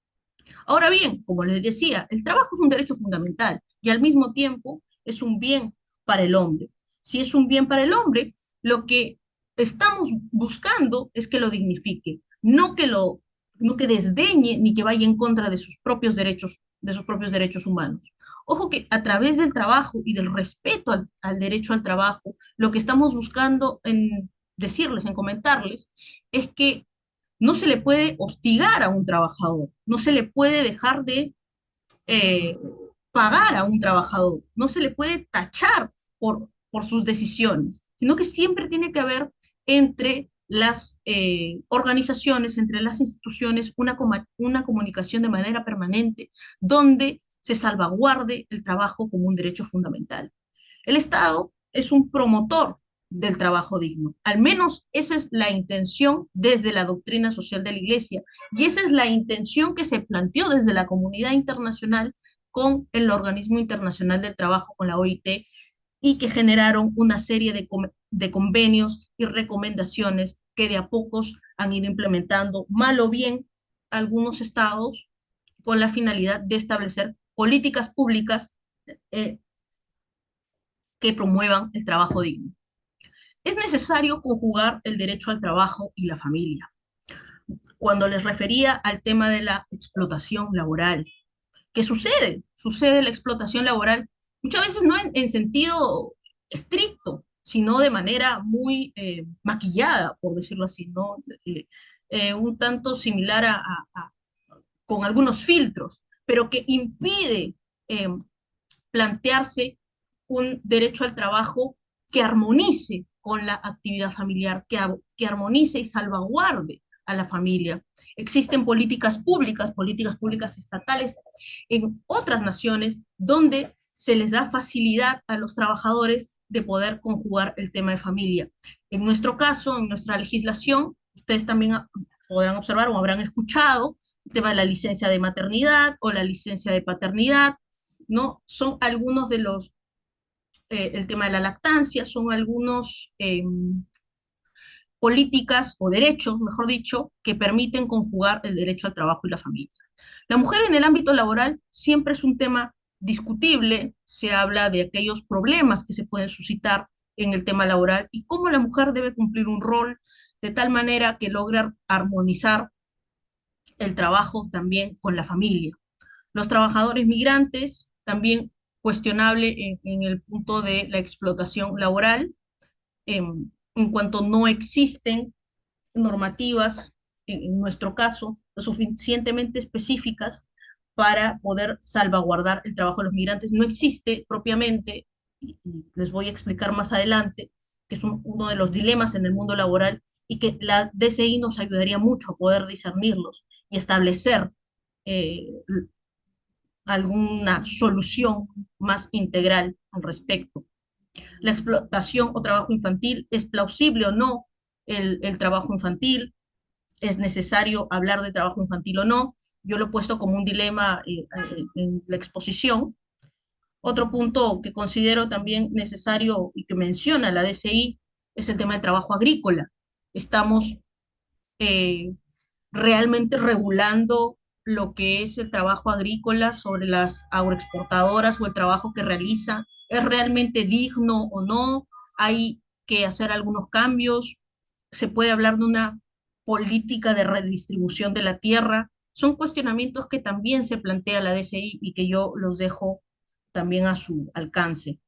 Ahora bien, como les decía, el trabajo es un derecho fundamental y al mismo tiempo es un bien para el hombre. Si es un bien para el hombre, lo que estamos buscando es que lo dignifique, no que desdeñe ni que vaya en contra de sus propios derechos humanos. Ojo que a través del trabajo y del respeto al derecho al trabajo, lo que estamos buscando en decirles, en comentarles, es que no se le puede hostigar a un trabajador, no se le puede dejar de eh, pagar a un trabajador, no se le puede tachar por sus decisiones, sino que siempre tiene que haber entre las organizaciones, entre las instituciones, una comunicación de manera permanente donde se salvaguarde el trabajo como un derecho fundamental. El Estado es un promotor del trabajo digno. Al menos esa es la intención desde la doctrina social de la Iglesia y esa es la intención que se planteó desde la comunidad internacional con el Organismo Internacional del Trabajo, con la OIT, y que generaron una serie de convenios y recomendaciones que de a pocos han ido implementando, mal o bien, algunos estados con la finalidad de establecer políticas públicas eh, que promuevan el trabajo digno. Es necesario conjugar el derecho al trabajo y la familia. Cuando les refería al tema de la explotación laboral, ¿qué sucede? Sucede la explotación laboral muchas veces no en sentido estricto, sino de manera muy maquillada, por decirlo así, ¿no? Un tanto similar con algunos filtros, pero que impide eh, plantearse un derecho al trabajo que armonice con la actividad familiar, que armonice y salvaguarde a la familia. Existen políticas públicas estatales en otras naciones donde se les da facilidad a los trabajadores de poder conjugar el tema de familia. En nuestro caso, en nuestra legislación, ustedes también podrán observar o habrán escuchado el tema de la licencia de maternidad o la licencia de paternidad, ¿no? Son algunos de los, el tema de la lactancia, son algunos políticas o derechos, mejor dicho, que permiten conjugar el derecho al trabajo y la familia. La mujer en el ámbito laboral siempre es un tema discutible, se habla de aquellos problemas que se pueden suscitar en el tema laboral y cómo la mujer debe cumplir un rol de tal manera que logre armonizar el trabajo también con la familia. Los trabajadores migrantes, también cuestionable en el punto de la explotación laboral, en cuanto no existen normativas, en nuestro caso, lo suficientemente específicas para poder salvaguardar el trabajo de los migrantes. No existe propiamente, y les voy a explicar más adelante, que es uno de los dilemas en el mundo laboral y que la DCI nos ayudaría mucho a poder discernirlos y establecer eh, alguna solución más integral al respecto. La explotación o trabajo infantil, ¿es plausible o no el trabajo infantil? ¿Es necesario hablar de trabajo infantil o no? Yo lo he puesto como un dilema en la exposición. Otro punto que considero también necesario y que menciona la DCI es el tema del trabajo agrícola. Estamos eh, realmente regulando lo que es el trabajo agrícola sobre las agroexportadoras o el trabajo que realizan. ¿Es realmente digno o no? Hay que hacer algunos cambios. Se puede hablar de una política de redistribución de la tierra. Son cuestionamientos que también se plantea la DCI y que yo los dejo también a su alcance.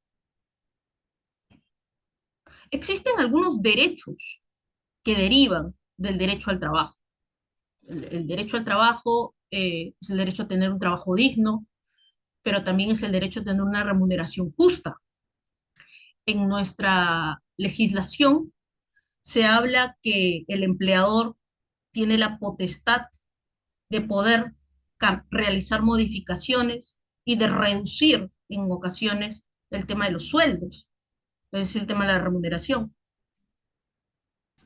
Existen algunos derechos que derivan del derecho al trabajo. El derecho al trabajo es el derecho a tener un trabajo digno, pero también es el derecho a tener una remuneración justa. En nuestra legislación se habla que el empleador tiene la potestad de poder realizar modificaciones y de reducir en ocasiones el tema de los sueldos, es decir, el tema de la remuneración.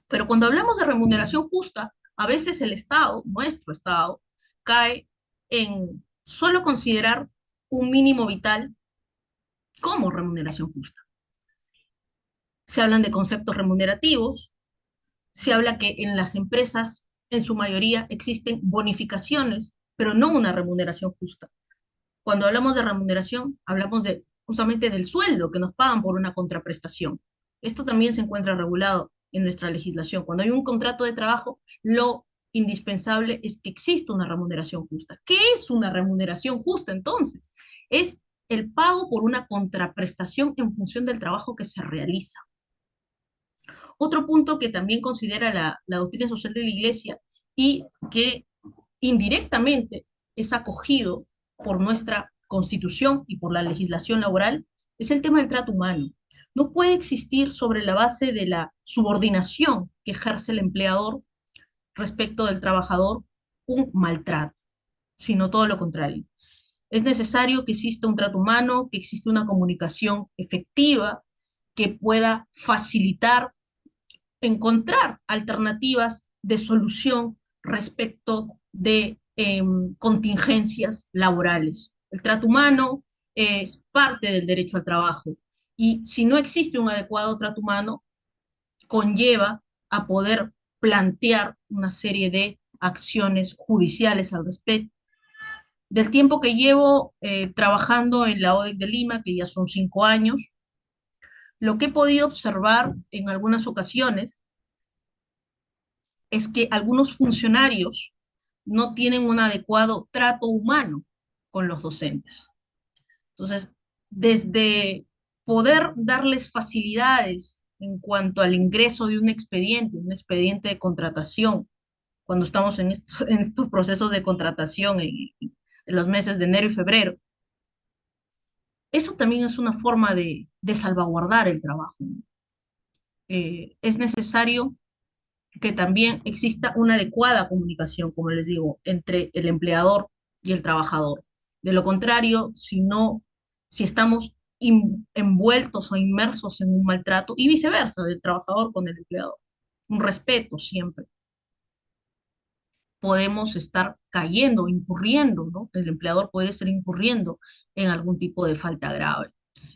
Pero cuando hablamos de remuneración justa, a veces el Estado, nuestro Estado, cae en solo considerar un mínimo vital como remuneración justa. Se hablan de conceptos remunerativos, se habla que en las empresas, en su mayoría, existen bonificaciones, pero no una remuneración justa. Cuando hablamos de remuneración, hablamos de justamente del sueldo que nos pagan por una contraprestación. Esto también se encuentra regulado en nuestra legislación. Cuando hay un contrato de trabajo, lo indispensable es que exista una remuneración justa. ¿Qué es una remuneración justa entonces? Es el pago por una contraprestación en función del trabajo que se realiza. Otro punto que también considera la doctrina social de la Iglesia y que indirectamente es acogido por nuestra Constitución y por la legislación laboral es el tema del trato humano. No puede existir sobre la base de la subordinación que ejerce el empleador respecto del trabajador un maltrato, sino todo lo contrario. Es necesario que exista un trato humano, que exista una comunicación efectiva, que pueda facilitar encontrar alternativas de solución respecto de contingencias laborales. El trato humano es parte del derecho al trabajo y si no existe un adecuado trato humano, conlleva a poder plantear una serie de acciones judiciales al respecto. Del tiempo que llevo trabajando en la ODEC de Lima, que ya son 5 años, lo que he podido observar en algunas ocasiones es que algunos funcionarios no tienen un adecuado trato humano con los docentes. Entonces, desde poder darles facilidades en cuanto al ingreso de un expediente de contratación, cuando estamos en estos procesos de contratación en los meses de enero y febrero, eso también es una forma de salvaguardar el trabajo. Es necesario que también exista una adecuada comunicación, como les digo, entre el empleador y el trabajador. De lo contrario, si estamos envueltos o inmersos en un maltrato, y viceversa, del trabajador con el empleador, un respeto siempre, podemos estar cayendo, incurriendo, ¿no? El empleador puede estar incurriendo en algún tipo de falta grave.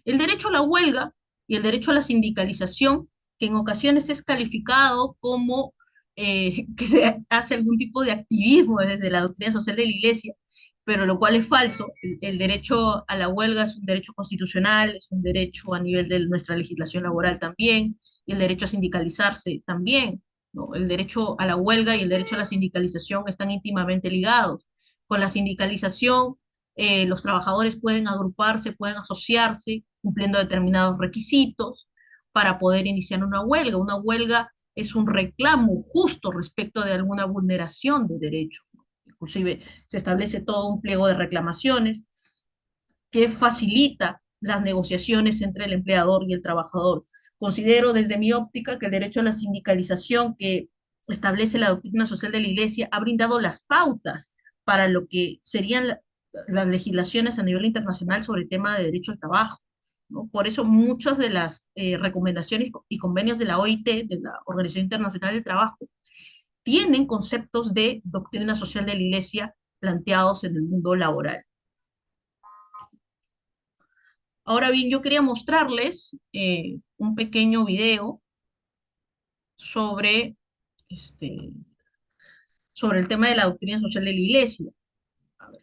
El derecho a la huelga y el derecho a la sindicalización, que en ocasiones es calificado como que se hace algún tipo de activismo desde la doctrina social de la Iglesia, pero lo cual es falso. El derecho a la huelga es un derecho constitucional, es un derecho a nivel de nuestra legislación laboral también, y el derecho a sindicalizarse también. ¿No? El derecho a la huelga y el derecho a la sindicalización están íntimamente ligados. Con la sindicalización, los trabajadores pueden agruparse, pueden asociarse, cumpliendo determinados requisitos para poder iniciar una huelga. Una huelga es un reclamo justo respecto de alguna vulneración de derechos. Inclusive se establece todo un pliego de reclamaciones que facilita las negociaciones entre el empleador y el trabajador. Considero desde mi óptica que el derecho a la sindicalización que establece la doctrina social de la Iglesia ha brindado las pautas para lo que serían las legislaciones a nivel internacional sobre el tema de derecho al trabajo, ¿no? Por eso muchas de las recomendaciones y convenios de la OIT, de la Organización Internacional del Trabajo, tienen conceptos de doctrina social de la Iglesia planteados en el mundo laboral. Ahora bien, yo quería mostrarles un pequeño video sobre, este, sobre el tema de la doctrina social de la Iglesia. A ver,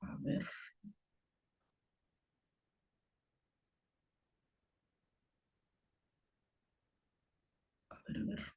a ver, a ver, a ver.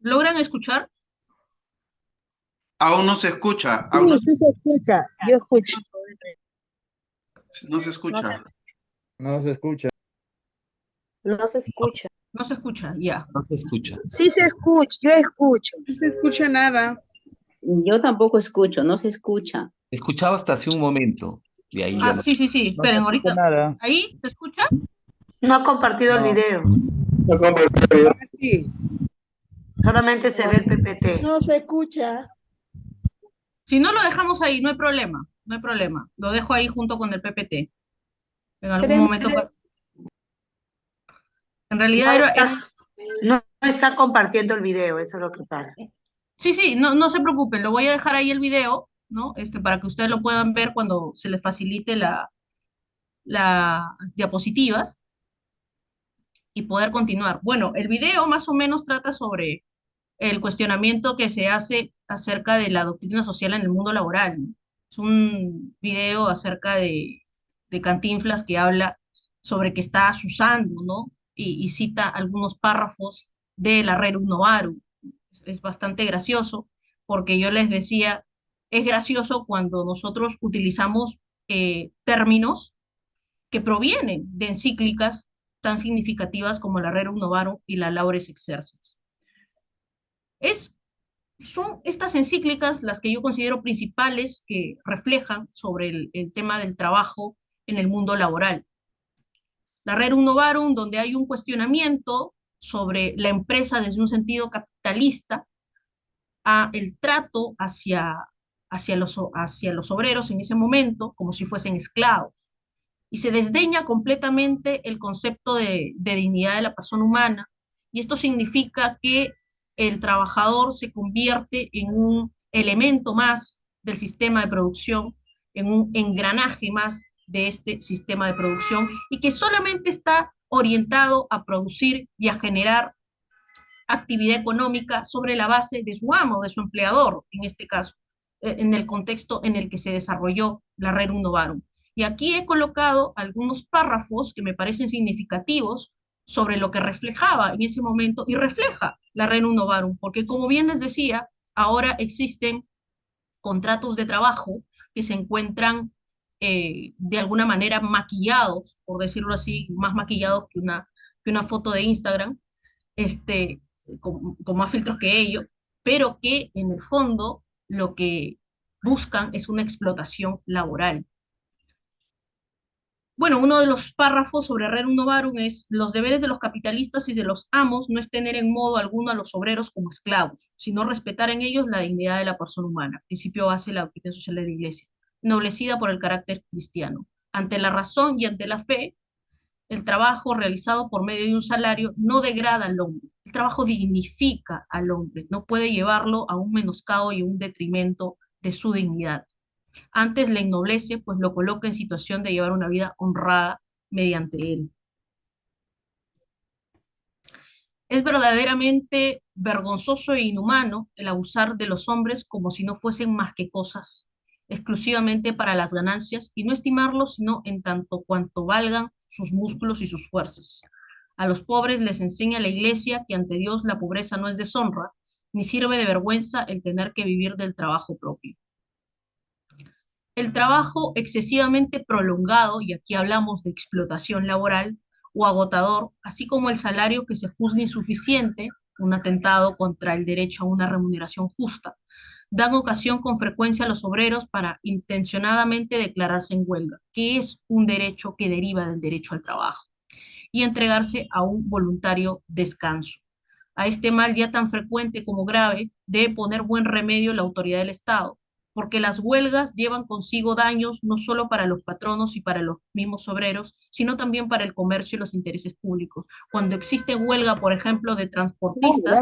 ¿Logran escuchar? Aún no se escucha, Sí, sí se escucha, yo escucho. no se escucha. No se escucha. No se escucha. No se escucha, ya. No se escucha. Sí se escucha, yo escucho. No se escucha nada. Yo tampoco escucho, no se escucha. Escuchaba hasta hace un momento. De ahí ya Ah, no. sí, sí, sí, No se esperen, escucha ahorita. nada. ¿Ahí se escucha? No ha compartido el No. video, Ahora sí. solamente se ve el PPT. No se escucha. Si no lo dejamos ahí, no hay problema, no hay problema. Lo dejo ahí junto con el PPT. En algún momento. En realidad No está compartiendo el video, eso es lo que pasa. Sí, sí, no, no se preocupen, lo voy a dejar ahí el video, ¿no? Para que ustedes lo puedan ver cuando se les facilite las diapositivas y poder continuar. Bueno, el video más o menos trata sobre el cuestionamiento que se hace acerca de la doctrina social en el mundo laboral, ¿no? Es un video acerca de Cantinflas que habla sobre que está asusando, ¿no? Y cita algunos párrafos de la Rerum Novarum. Es bastante gracioso porque yo les decía, es gracioso cuando nosotros utilizamos términos que provienen de encíclicas tan significativas como la Rerum Novarum y la Laudes Exercens. Son estas encíclicas las que yo considero principales que reflejan sobre el tema del trabajo en el mundo laboral. La Rerum Novarum, donde hay un cuestionamiento sobre la empresa desde un sentido capitalista, a el trato hacia los obreros en ese momento como si fuesen esclavos. Y se desdeña completamente el concepto de dignidad de la persona humana, y esto significa que el trabajador se convierte en un elemento más del sistema de producción, en un engranaje más de este sistema de producción, y que solamente está orientado a producir y a generar actividad económica sobre la base de su amo, de su empleador, en este caso, en el contexto en el que se desarrolló la Rerum Novarum. Y aquí he colocado algunos párrafos que me parecen significativos sobre lo que reflejaba en ese momento y refleja la Rerum Novarum, porque como bien les decía, ahora existen contratos de trabajo que se encuentran de alguna manera maquillados, por decirlo así, más maquillados que una foto de Instagram, con más filtros que ellos, pero que en el fondo lo que buscan es una explotación laboral. Bueno, uno de los párrafos sobre Rerum Novarum es: los deberes de los capitalistas y de los amos no es tener en modo alguno a los obreros como esclavos, sino respetar en ellos la dignidad de la persona humana, principio base de la doctrina social de la Iglesia, ennoblecida por el carácter cristiano. Ante la razón y ante la fe, el trabajo realizado por medio de un salario no degrada al hombre. El trabajo dignifica al hombre, no puede llevarlo a un menoscabo y un detrimento de su dignidad. Antes le ennoblece, pues lo coloca en situación de llevar una vida honrada mediante él. Es verdaderamente vergonzoso e inhumano el abusar de los hombres como si no fuesen más que cosas, exclusivamente para las ganancias, y no estimarlos sino en tanto cuanto valgan sus músculos y sus fuerzas. A los pobres les enseña la Iglesia que ante Dios la pobreza no es deshonra, ni sirve de vergüenza el tener que vivir del trabajo propio. El trabajo excesivamente prolongado, y aquí hablamos de explotación laboral, o agotador, así como el salario que se juzga insuficiente, un atentado contra el derecho a una remuneración justa, dan ocasión con frecuencia a los obreros para intencionadamente declararse en huelga, que es un derecho que deriva del derecho al trabajo, y entregarse a un voluntario descanso. A este mal ya tan frecuente como grave debe poner buen remedio la autoridad del Estado, porque las huelgas llevan consigo daños no solo para los patronos y para los mismos obreros, sino también para el comercio y los intereses públicos. Cuando existe huelga, por ejemplo, de transportistas,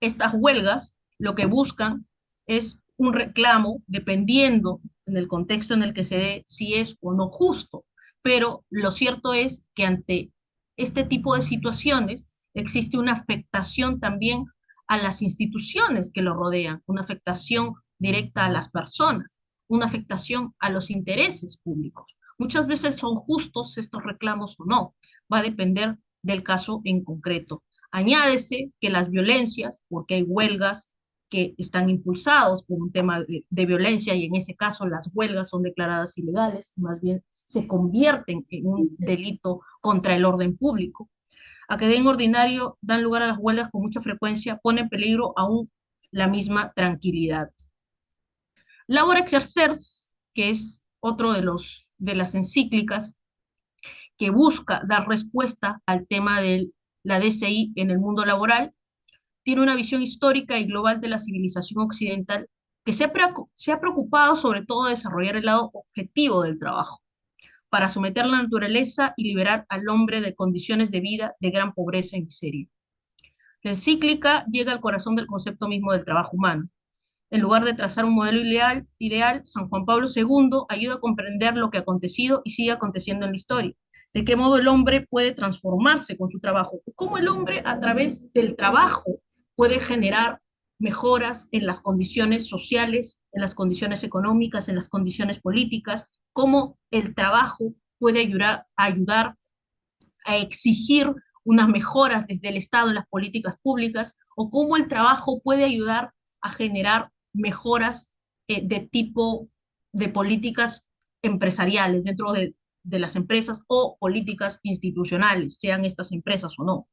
estas huelgas lo que buscan es un reclamo, dependiendo en el contexto en el que se dé, si es o no justo. Pero lo cierto es que ante este tipo de situaciones existe una afectación también a las instituciones que lo rodean, una afectación directa a las personas, una afectación a los intereses públicos. Muchas veces son justos estos reclamos o no, va a depender del caso en concreto. Añádese que las violencias, porque hay huelgas que están impulsados por un tema de violencia, y en ese caso las huelgas son declaradas ilegales, más bien se convierten en un delito contra el orden público. A que en ordinario dan lugar a las huelgas con mucha frecuencia, pone en peligro aún la misma tranquilidad. Labor Exercens, que es otro de las encíclicas que busca dar respuesta al tema de la DCI en el mundo laboral, tiene una visión histórica y global de la civilización occidental que se ha preocupado sobre todo de desarrollar el lado objetivo del trabajo, para someter la naturaleza y liberar al hombre de condiciones de vida de gran pobreza y miseria. La encíclica llega al corazón del concepto mismo del trabajo humano. En lugar de trazar un modelo ideal, San Juan Pablo II ayuda a comprender lo que ha acontecido y sigue aconteciendo en la historia. De qué modo el hombre puede transformarse con su trabajo, cómo el hombre a través del trabajo puede generar mejoras en las condiciones sociales, en las condiciones económicas, en las condiciones políticas, cómo el trabajo puede ayudar a exigir unas mejoras desde el Estado en las políticas públicas, o cómo el trabajo puede ayudar a generar mejoras de tipo de políticas empresariales dentro de las empresas o políticas institucionales, sean estas empresas o no.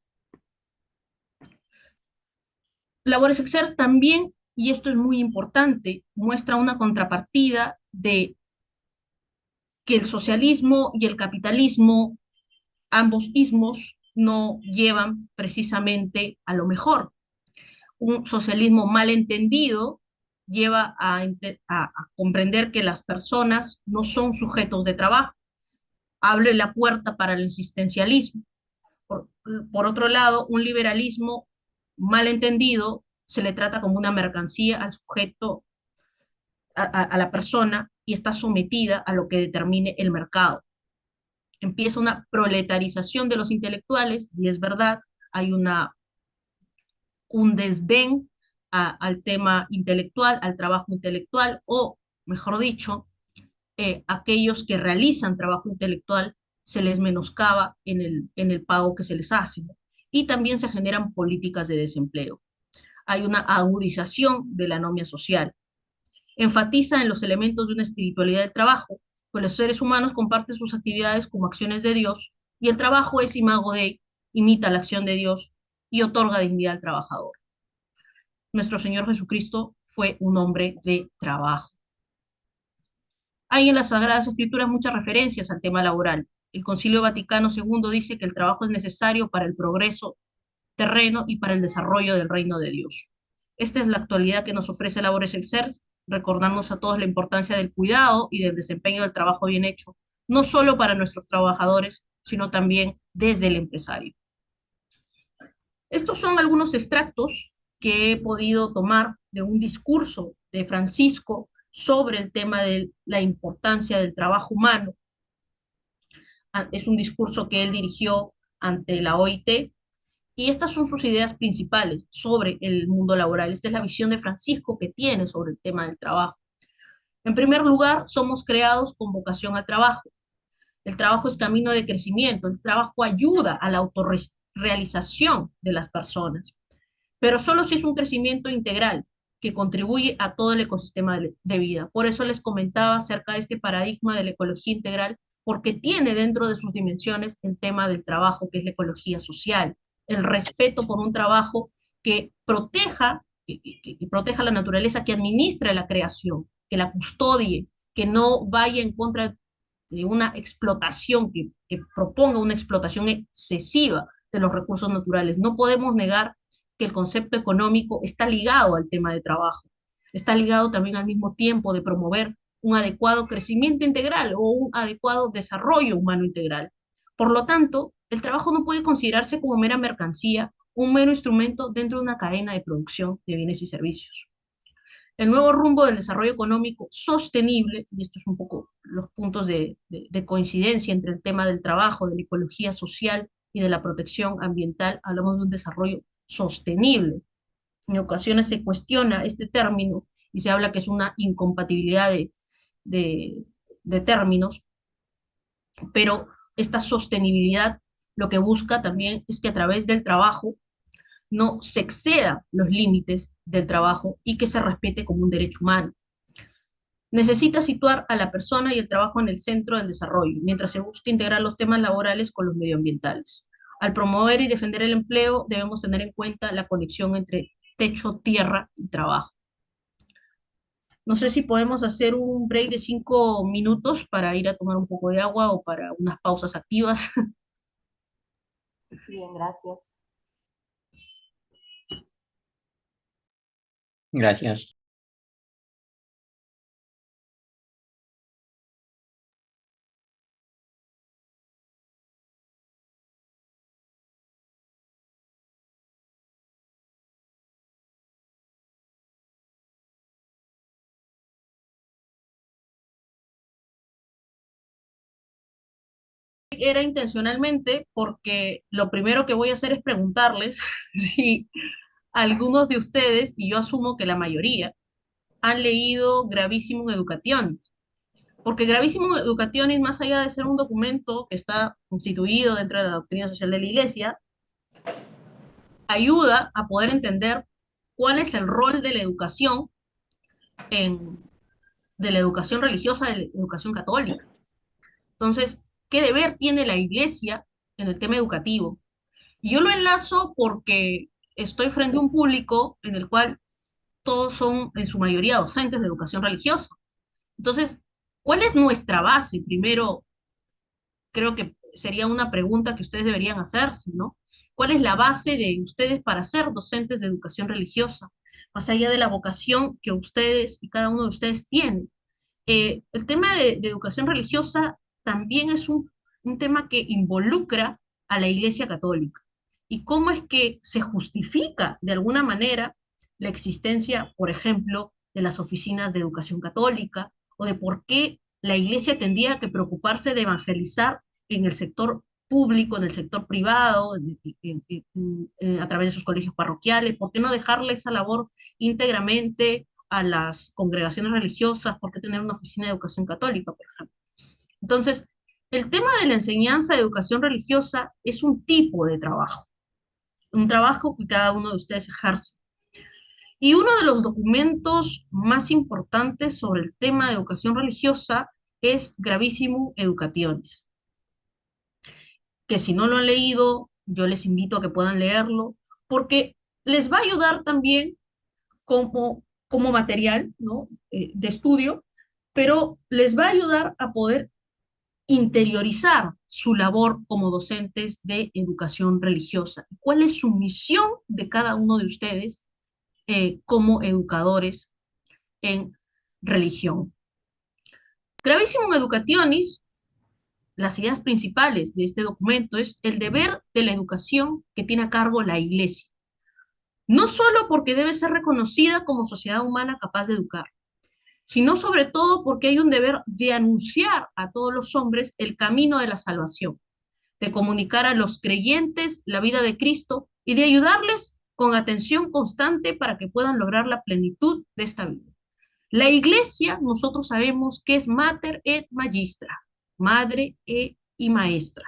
Labores Exercens también, y esto es muy importante, muestra una contrapartida de que el socialismo y el capitalismo, ambos ismos, no llevan precisamente a lo mejor. Un socialismo mal entendido lleva a comprender que las personas no son sujetos de trabajo, abre la puerta para el existencialismo. Por otro lado, un liberalismo mal entendido se le trata como una mercancía al sujeto, a la persona, y está sometida a lo que determine el mercado. Empieza una proletarización de los intelectuales, y es verdad, hay un desdén al tema intelectual, al trabajo intelectual, o mejor dicho, aquellos que realizan trabajo intelectual se les menoscaba en el pago que se les hace, ¿no? Y también se generan políticas de desempleo. Hay una agudización de la anomia social. Enfatiza en los elementos de una espiritualidad del trabajo, pues los seres humanos comparten sus actividades como acciones de Dios, y el trabajo es imago Dei, imita la acción de Dios y otorga dignidad al trabajador. Nuestro Señor Jesucristo fue un hombre de trabajo. Hay en las Sagradas Escrituras muchas referencias al tema laboral. El Concilio Vaticano II dice que el trabajo es necesario para el progreso terreno y para el desarrollo del reino de Dios. Esta es la actualidad que nos ofrece Labores Exercens, recordarnos a todos la importancia del cuidado y del desempeño del trabajo bien hecho, no solo para nuestros trabajadores, sino también desde el empresario. Estos son algunos extractos que he podido tomar de un discurso de Francisco sobre el tema de la importancia del trabajo humano. Es un discurso que él dirigió ante la OIT, y estas son sus ideas principales sobre el mundo laboral. Esta es la visión de Francisco que tiene sobre el tema del trabajo. En primer lugar, somos creados con vocación al trabajo. El trabajo es camino de crecimiento, el trabajo ayuda a la autorrealización de las personas, pero solo si es un crecimiento integral que contribuye a todo el ecosistema de vida. Por eso les comentaba acerca de este paradigma de la ecología integral, porque tiene dentro de sus dimensiones el tema del trabajo, que es la ecología social, el respeto por un trabajo que proteja, que proteja la naturaleza, que administre la creación, que la custodie, que no vaya en contra de una explotación, que proponga una explotación excesiva de los recursos naturales. No podemos negar que el concepto económico está ligado al tema de trabajo, está ligado también al mismo tiempo de promover un adecuado crecimiento integral o un adecuado desarrollo humano integral. Por lo tanto, el trabajo no puede considerarse como mera mercancía, un mero instrumento dentro de una cadena de producción de bienes y servicios. El nuevo rumbo del desarrollo económico sostenible, y estos son un poco los puntos de coincidencia entre el tema del trabajo, de la ecología social y de la protección ambiental, hablamos de un desarrollo sostenible. En ocasiones se cuestiona este término y se habla que es una incompatibilidad de términos, pero esta sostenibilidad lo que busca también es que a través del trabajo no se exceda los límites del trabajo y que se respete como un derecho humano. Necesita situar a la persona y el trabajo en el centro del desarrollo, mientras se busca integrar los temas laborales con los medioambientales. Al promover y defender el empleo, debemos tener en cuenta la conexión entre techo, tierra y trabajo. No sé si podemos hacer un break de 5 minutos para ir a tomar un poco de agua o para unas pausas activas. Bien, gracias. Gracias. Era intencionalmente porque lo primero que voy a hacer es preguntarles si algunos de ustedes, y yo asumo que la mayoría, han leído Gravissimum Educationis. Porque Gravissimum Educationis, más allá de ser un documento que está constituido dentro de la doctrina social de la Iglesia, ayuda a poder entender cuál es el rol de la educación, de la educación religiosa, de la educación católica. Entonces, ¿qué deber tiene la Iglesia en el tema educativo? Y yo lo enlazo porque estoy frente a un público en el cual todos son en su mayoría docentes de educación religiosa. Entonces, ¿cuál es nuestra base? Primero, creo que sería una pregunta que ustedes deberían hacerse, ¿no? ¿Cuál es la base de ustedes para ser docentes de educación religiosa? Más allá de la vocación que ustedes y cada uno de ustedes tienen. El tema de educación religiosa también es un tema que involucra a la Iglesia Católica. ¿Y cómo es que se justifica de alguna manera la existencia, por ejemplo, de las oficinas de educación católica, o de por qué la Iglesia tendría que preocuparse de evangelizar en el sector público, en el sector privado, a través de sus colegios parroquiales? ¿Por qué no dejarle esa labor íntegramente a las congregaciones religiosas? ¿Por qué tener una oficina de educación católica, por ejemplo? Entonces, el tema de la enseñanza de educación religiosa es un tipo de trabajo, un trabajo que cada uno de ustedes ejerce. Y uno de los documentos más importantes sobre el tema de educación religiosa es Gravissimum Educationis, que si no lo han leído, yo les invito a que puedan leerlo, porque les va a ayudar también como material, ¿no? De estudio, pero les va a ayudar a poder interiorizar su labor como docentes de educación religiosa. ¿Cuál es su misión de cada uno de ustedes como educadores en religión? Gravissimum Educationis, las ideas principales de este documento es el deber de la educación que tiene a cargo la Iglesia. No solo porque debe ser reconocida como sociedad humana capaz de educar, sino sobre todo porque hay un deber de anunciar a todos los hombres el camino de la salvación, de comunicar a los creyentes la vida de Cristo y de ayudarles con atención constante para que puedan lograr la plenitud de esta vida. La iglesia, nosotros sabemos que es mater et magistra, madre y maestra.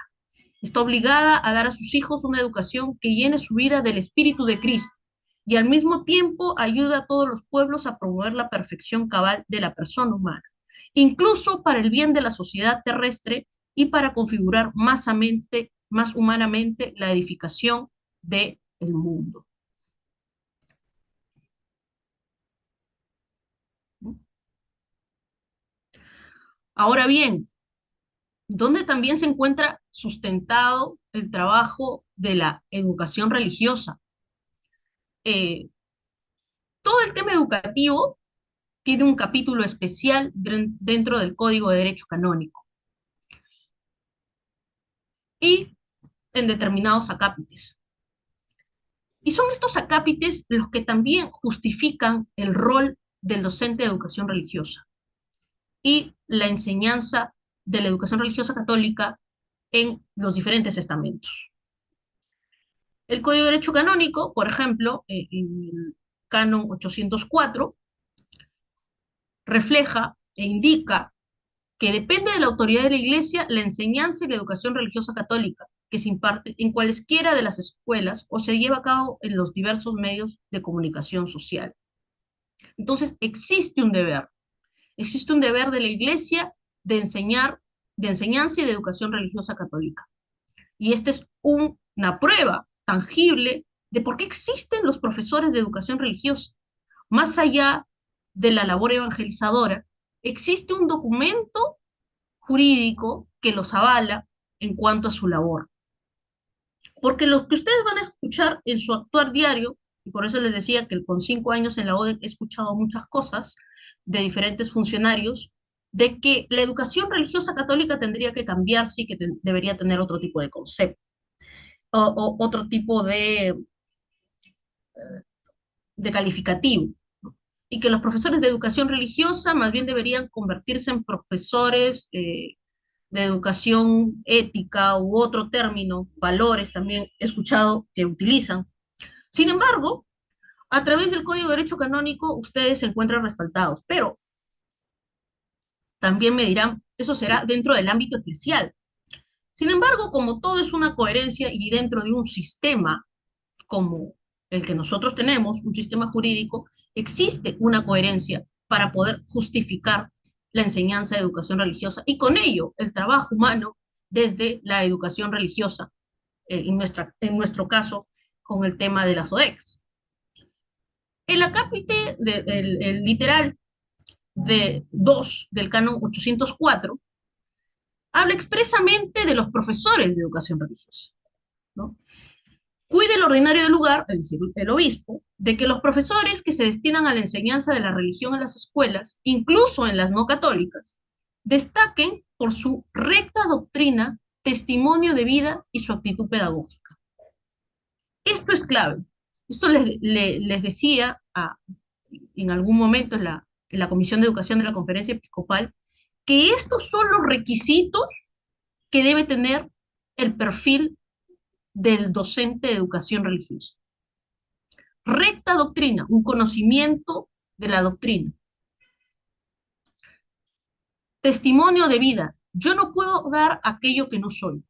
Está obligada a dar a sus hijos una educación que llene su vida del Espíritu de Cristo y al mismo tiempo ayuda a todos los pueblos a promover la perfección cabal de la persona humana, incluso para el bien de la sociedad terrestre y para configurar más humanamente la edificación del mundo. Ahora bien, ¿dónde también se encuentra sustentado el trabajo de la educación religiosa? Todo el tema educativo tiene un capítulo especial dentro del Código de Derecho Canónico y en determinados acápites. Y son estos acápites los que también justifican el rol del docente de educación religiosa y la enseñanza de la educación religiosa católica en los diferentes estamentos. El Código de Derecho Canónico, por ejemplo, en el Canon 804, refleja e indica que depende de la autoridad de la Iglesia la enseñanza y la educación religiosa católica, que se imparte en cualesquiera de las escuelas o se lleva a cabo en los diversos medios de comunicación social. Entonces, existe un deber de la Iglesia de enseñanza y de educación religiosa católica. Y esta es una prueba tangible de por qué existen los profesores de educación religiosa. Más allá de la labor evangelizadora, existe un documento jurídico que los avala en cuanto a su labor. Porque lo que ustedes van a escuchar en su actuar diario, y por eso les decía que con 5 años en la ODEC he escuchado muchas cosas de diferentes funcionarios, de que la educación religiosa católica tendría que cambiarse y que debería tener otro tipo de concepto, o otro tipo de calificativo, y que los profesores de educación religiosa más bien deberían convertirse en profesores de educación ética u otro término, valores también he escuchado que utilizan. Sin embargo, a través del Código de Derecho Canónico ustedes se encuentran respaldados, pero también me dirán, eso será dentro del ámbito eclesial. Sin embargo, como todo es una coherencia y dentro de un sistema como el que nosotros tenemos, un sistema jurídico, existe una coherencia para poder justificar la enseñanza de educación religiosa y con ello el trabajo humano desde la educación religiosa, en nuestro caso, con el tema de las ODECs. El acápite, el literal de 2 del Canon 804, habla expresamente de los profesores de educación religiosa, ¿no? Cuide el ordinario del lugar, es decir, el obispo, de que los profesores que se destinan a la enseñanza de la religión en las escuelas, incluso en las no católicas, destaquen por su recta doctrina, testimonio de vida y su actitud pedagógica. Esto es clave. Esto les decía en algún momento en la Comisión de Educación de la Conferencia Episcopal, que estos son los requisitos que debe tener el perfil del docente de educación religiosa. Recta doctrina, un conocimiento de la doctrina. Testimonio de vida. Yo no puedo dar aquello que no soy.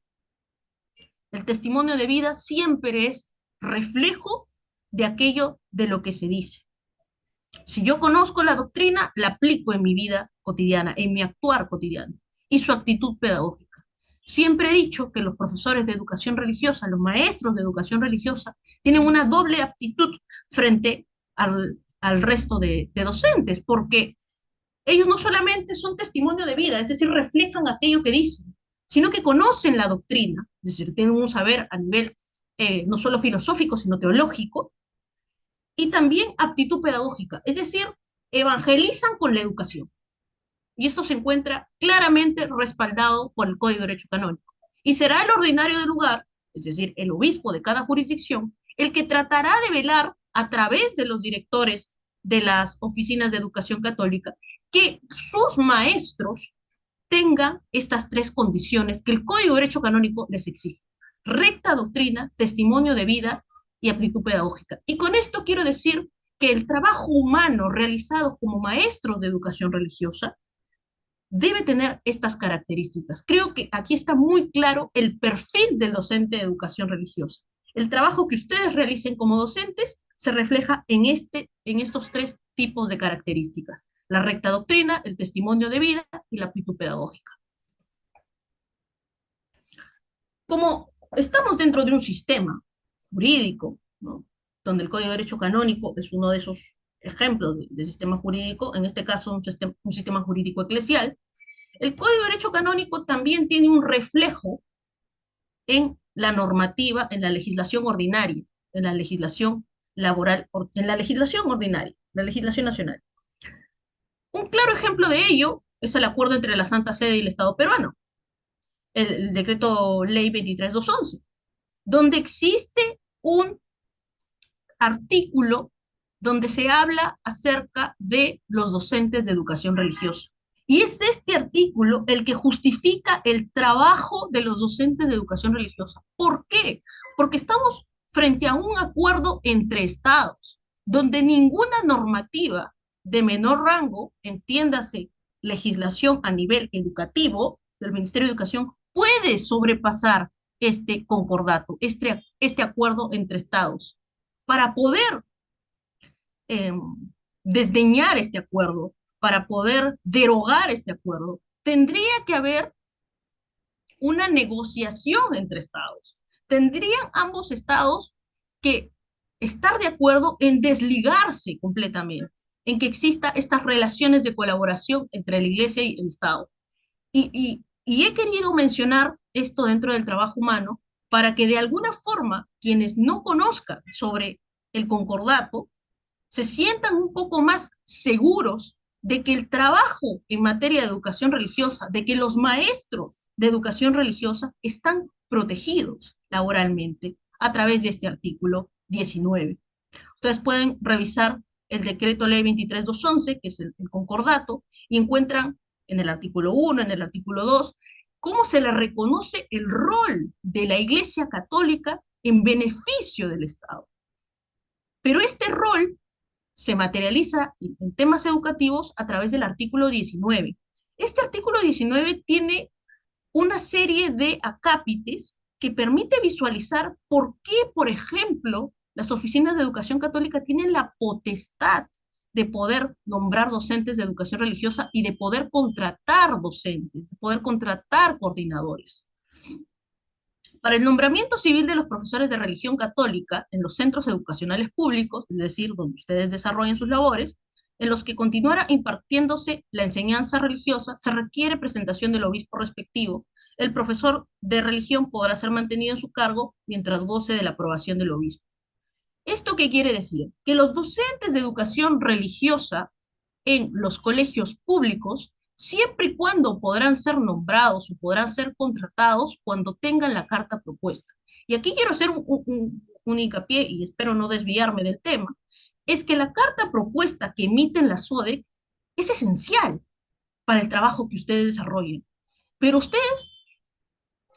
El testimonio de vida siempre es reflejo de aquello de lo que se dice. Si yo conozco la doctrina, la aplico en mi vida cotidiana, en mi actuar cotidiano, y su actitud pedagógica. Siempre he dicho que los profesores de educación religiosa, los maestros de educación religiosa, tienen una doble aptitud frente al resto de docentes, porque ellos no solamente son testimonio de vida, es decir, reflejan aquello que dicen, sino que conocen la doctrina, es decir, tienen un saber a nivel no solo filosófico, sino teológico, y también aptitud pedagógica, es decir, evangelizan con la educación. Y esto se encuentra claramente respaldado por el Código de Derecho Canónico. Y será el ordinario del lugar, es decir, el obispo de cada jurisdicción, el que tratará de velar a través de los directores de las oficinas de educación católica que sus maestros tengan estas tres condiciones que el Código de Derecho Canónico les exige: recta doctrina, testimonio de vida y aptitud pedagógica. Y con esto quiero decir que el trabajo humano realizado como maestros de educación religiosa debe tener estas características. Creo que aquí está muy claro el perfil del docente de educación religiosa. El trabajo que ustedes realicen como docentes se refleja en estos tres tipos de características: la recta doctrina, el testimonio de vida y la aptitud pedagógica. Como estamos dentro de un sistema jurídico, ¿no?, donde el Código de Derecho Canónico es uno de esos ejemplos de sistema jurídico, en este caso un sistema jurídico eclesial, el Código de Derecho Canónico también tiene un reflejo en la normativa, en la legislación ordinaria, en la legislación laboral, en la legislación ordinaria, la legislación nacional. Un claro ejemplo de ello es el acuerdo entre la Santa Sede y el Estado peruano, el decreto ley 23211, donde existe un artículo donde se habla acerca de los docentes de educación religiosa. Y es este artículo el que justifica el trabajo de los docentes de educación religiosa. ¿Por qué? Porque estamos frente a un acuerdo entre estados, donde ninguna normativa de menor rango, entiéndase legislación a nivel educativo del Ministerio de Educación, puede sobrepasar este concordato, este acuerdo entre estados, para poder desdeñar este acuerdo, para poder derogar este acuerdo, tendría que haber una negociación entre estados. Tendrían ambos estados que estar de acuerdo en desligarse completamente, en que exista estas relaciones de colaboración entre la Iglesia y el Estado. Y he querido mencionar esto dentro del trabajo humano para que de alguna forma quienes no conozcan sobre el concordato se sientan un poco más seguros de que el trabajo en materia de educación religiosa, de que los maestros de educación religiosa están protegidos laboralmente a través de este artículo 19. Ustedes pueden revisar el decreto ley 23211, que es el concordato, y encuentran en el artículo 1, en el artículo 2, cómo se le reconoce el rol de la Iglesia Católica en beneficio del Estado. Pero este rol se materializa en temas educativos a través del artículo 19. Este artículo 19 tiene una serie de acápites que permite visualizar por qué, por ejemplo, las oficinas de educación católica tienen la potestad de poder nombrar docentes de educación religiosa y de poder contratar docentes, de poder contratar coordinadores. Para el nombramiento civil de los profesores de religión católica en los centros educacionales públicos, es decir, donde ustedes desarrollen sus labores, en los que continuara impartiéndose la enseñanza religiosa, se requiere presentación del obispo respectivo. El profesor de religión podrá ser mantenido en su cargo mientras goce de la aprobación del obispo. ¿Esto qué quiere decir? Que los docentes de educación religiosa en los colegios públicos, siempre y cuando podrán ser nombrados o podrán ser contratados cuando tengan la carta propuesta. Y aquí quiero hacer un hincapié, y espero no desviarme del tema, es que la carta propuesta que emiten la SODEC es esencial para el trabajo que ustedes desarrollen. Pero ustedes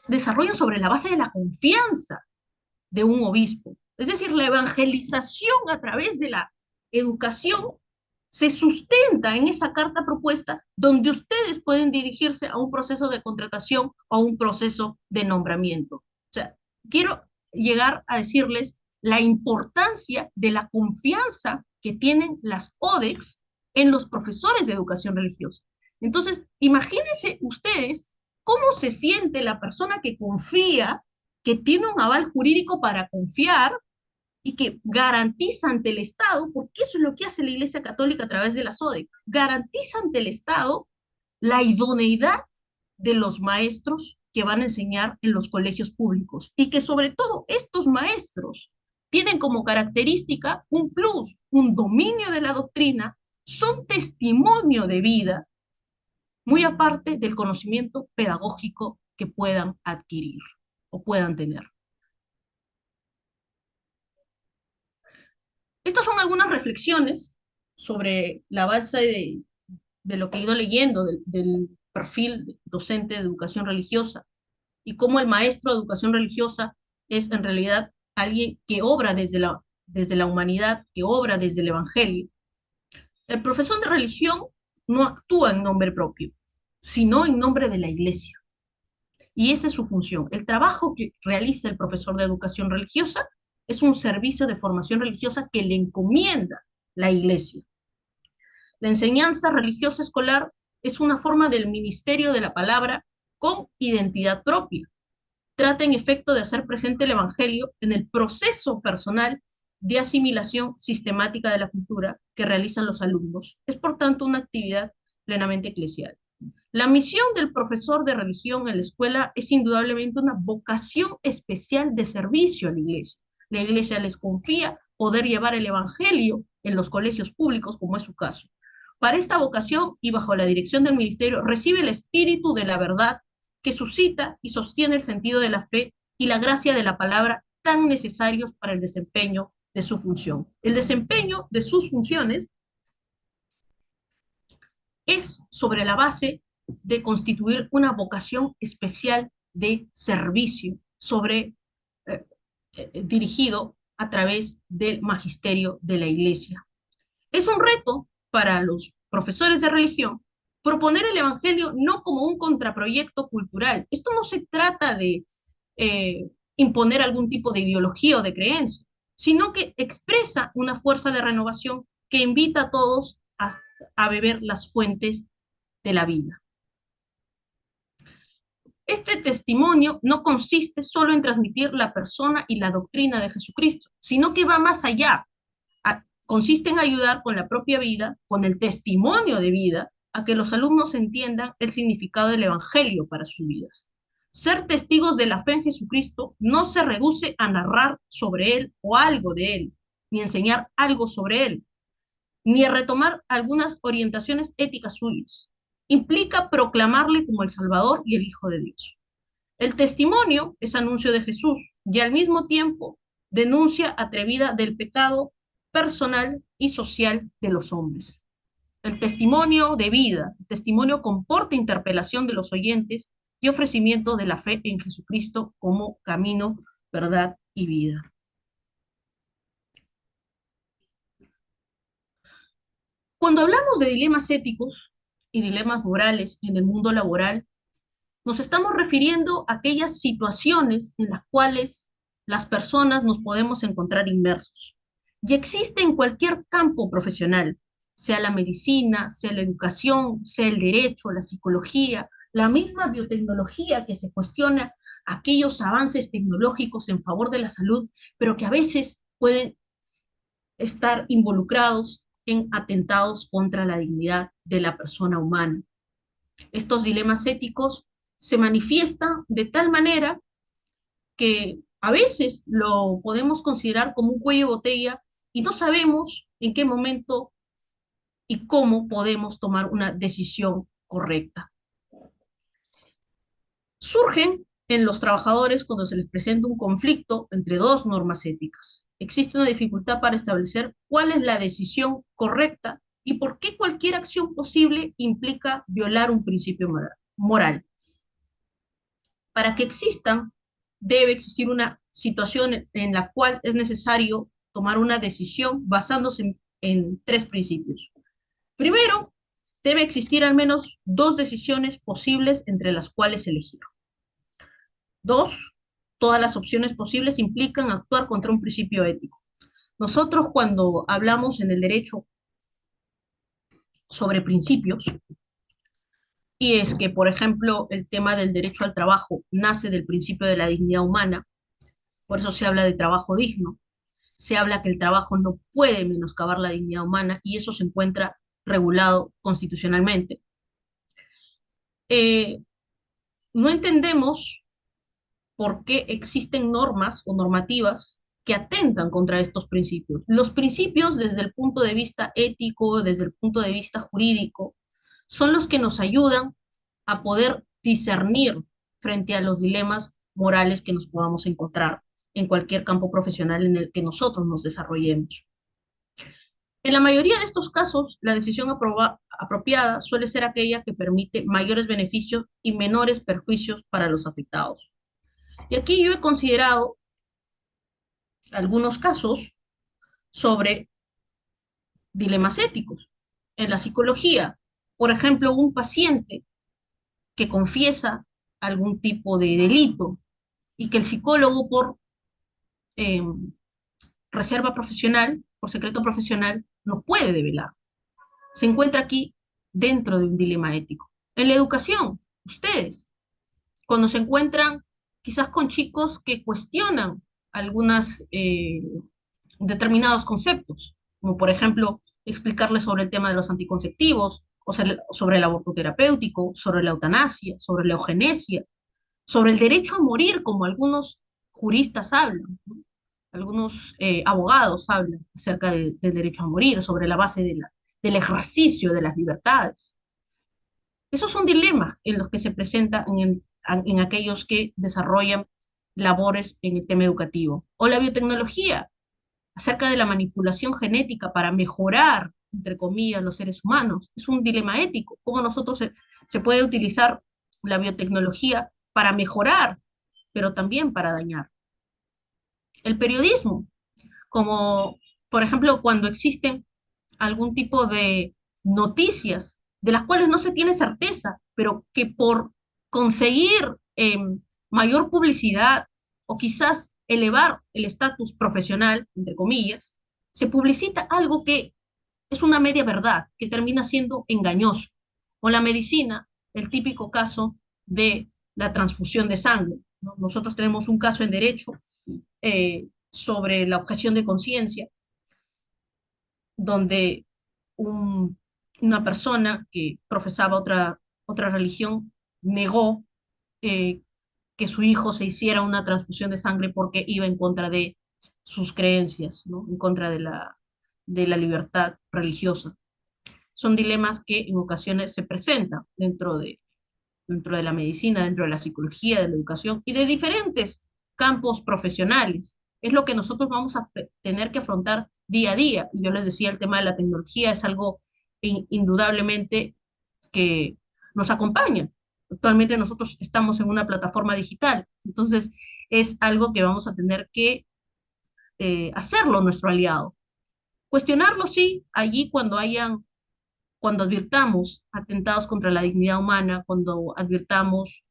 desarrollan sobre la base de la confianza de un obispo. Es decir, la evangelización a través de la educación se sustenta en esa carta propuesta donde ustedes pueden dirigirse a un proceso de contratación o a un proceso de nombramiento. O sea, quiero llegar a decirles la importancia de la confianza que tienen las ODEX en los profesores de educación religiosa. Entonces, imagínense ustedes cómo se siente la persona que confía, que tiene un aval jurídico para confiar y que garantiza ante el Estado, porque eso es lo que hace la Iglesia Católica a través de la SODEC, garantiza ante el Estado la idoneidad de los maestros que van a enseñar en los colegios públicos, y que sobre todo estos maestros tienen como característica un plus, un dominio de la doctrina, son testimonio de vida, muy aparte del conocimiento pedagógico que puedan adquirir o puedan tener. Estas son algunas reflexiones sobre la base de lo que he ido leyendo del perfil docente de educación religiosa y cómo el maestro de educación religiosa es en realidad alguien que obra desde la humanidad, que obra desde el Evangelio. El profesor de religión no actúa en nombre propio, sino en nombre de la iglesia. Y esa es su función. El trabajo que realiza el profesor de educación religiosa es un servicio de formación religiosa que le encomienda la iglesia. La enseñanza religiosa escolar es una forma del ministerio de la palabra con identidad propia. Trata en efecto de hacer presente el Evangelio en el proceso personal de asimilación sistemática de la cultura que realizan los alumnos. Es por tanto una actividad plenamente eclesial. La misión del profesor de religión en la escuela es indudablemente una vocación especial de servicio a la iglesia. La iglesia les confía poder llevar el Evangelio en los colegios públicos, como es su caso. Para esta vocación y bajo la dirección del ministerio, recibe el espíritu de la verdad que suscita y sostiene el sentido de la fe y la gracia de la palabra tan necesarios para el desempeño de su función. El desempeño de sus funciones es sobre la base de constituir una vocación especial de servicio dirigido a través del magisterio de la Iglesia. Es un reto para los profesores de religión proponer el Evangelio no como un contraproyecto cultural. Esto no se trata de imponer algún tipo de ideología o de creencia, sino que expresa una fuerza de renovación que invita a todos a beber las fuentes de la vida. Este testimonio no consiste solo en transmitir la persona y la doctrina de Jesucristo, sino que va más allá. Consiste en ayudar con la propia vida, con el testimonio de vida, a que los alumnos entiendan el significado del Evangelio para sus vidas. Ser testigos de la fe en Jesucristo no se reduce a narrar sobre Él o algo de Él, ni enseñar algo sobre Él, ni a retomar algunas orientaciones éticas suyas. Implica proclamarle como el Salvador y el Hijo de Dios. El testimonio es anuncio de Jesús y al mismo tiempo denuncia atrevida del pecado personal y social de los hombres. El testimonio de vida, el testimonio comporta interpelación de los oyentes y ofrecimiento de la fe en Jesucristo como camino, verdad y vida. Cuando hablamos de dilemas éticos y dilemas morales en el mundo laboral, nos estamos refiriendo a aquellas situaciones en las cuales las personas nos podemos encontrar inmersos. Y existe en cualquier campo profesional, sea la medicina, sea la educación, sea el derecho, la psicología, la misma biotecnología que se cuestiona aquellos avances tecnológicos en favor de la salud, pero que a veces pueden estar involucrados en atentados contra la dignidad de la persona humana. Estos dilemas éticos se manifiestan de tal manera que a veces lo podemos considerar como un cuello de botella y no sabemos en qué momento y cómo podemos tomar una decisión correcta. Surgen en los trabajadores cuando se les presenta un conflicto entre dos normas éticas. Existe una dificultad para establecer cuál es la decisión correcta y por qué cualquier acción posible implica violar un principio moral. Para que existan, debe existir una situación en la cual es necesario tomar una decisión basándose en tres principios. Primero, debe existir al menos dos decisiones posibles entre las cuales elegir. Dos, todas las opciones posibles implican actuar contra un principio ético. Nosotros cuando hablamos en el derecho sobre principios, y es que, por ejemplo, el tema del derecho al trabajo nace del principio de la dignidad humana, por eso se habla de trabajo digno, se habla que el trabajo no puede menoscabar la dignidad humana y eso se encuentra regulado constitucionalmente. No entendemos por qué existen normas o normativas que atentan contra estos principios. Los principios desde el punto de vista ético, desde el punto de vista jurídico, son los que nos ayudan a poder discernir frente a los dilemas morales que nos podamos encontrar en cualquier campo profesional en el que nosotros nos desarrollemos. En la mayoría de estos casos, la decisión apropiada suele ser aquella que permite mayores beneficios y menores perjuicios para los afectados. Y aquí yo he considerado algunos casos sobre dilemas éticos. En la psicología, por ejemplo, un paciente que confiesa algún tipo de delito y que el psicólogo por eh, reserva profesional, por secreto profesional, no puede develar. Se encuentra aquí dentro de un dilema ético. En la educación, ustedes, cuando se encuentran quizás con chicos que cuestionan algunos determinados conceptos, como por ejemplo explicarles sobre el tema de los anticonceptivos, o sobre el aborto terapéutico, sobre la eutanasia, sobre la eugenesia, sobre el derecho a morir, como algunos juristas hablan, ¿no? Algunos abogados hablan acerca del derecho a morir, sobre la base del ejercicio de las libertades. Esos son dilemas en los que se presentan en aquellos que desarrollan labores en el tema educativo. O la biotecnología, acerca de la manipulación genética para mejorar, entre comillas, los seres humanos. Es un dilema ético. ¿Cómo se puede utilizar la biotecnología para mejorar, pero también para dañar? El periodismo, como por ejemplo cuando existen algún tipo de noticias de las cuales no se tiene certeza, pero que por conseguir mayor publicidad o quizás elevar el estatus profesional, entre comillas, se publicita algo que es una media verdad, que termina siendo engañoso. O la medicina, el típico caso de la transfusión de sangre, ¿no? Nosotros tenemos un caso en derecho sobre la objeción de conciencia, donde una persona que profesaba otra religión negó que su hijo se hiciera una transfusión de sangre porque iba en contra de sus creencias, ¿no? En contra de la libertad religiosa. Son dilemas que en ocasiones se presentan dentro de la medicina, dentro de la psicología, de la educación y de diferentes campos profesionales. Es lo que nosotros vamos a tener que afrontar día a día. Y yo les decía, el tema de la tecnología es algo indudablemente que nos acompaña. Actualmente nosotros estamos en una plataforma digital, entonces es algo que vamos a tener que hacerlo nuestro aliado. Cuestionarlo, sí, allí cuando advirtamos atentados contra la dignidad humana, cuando advirtamos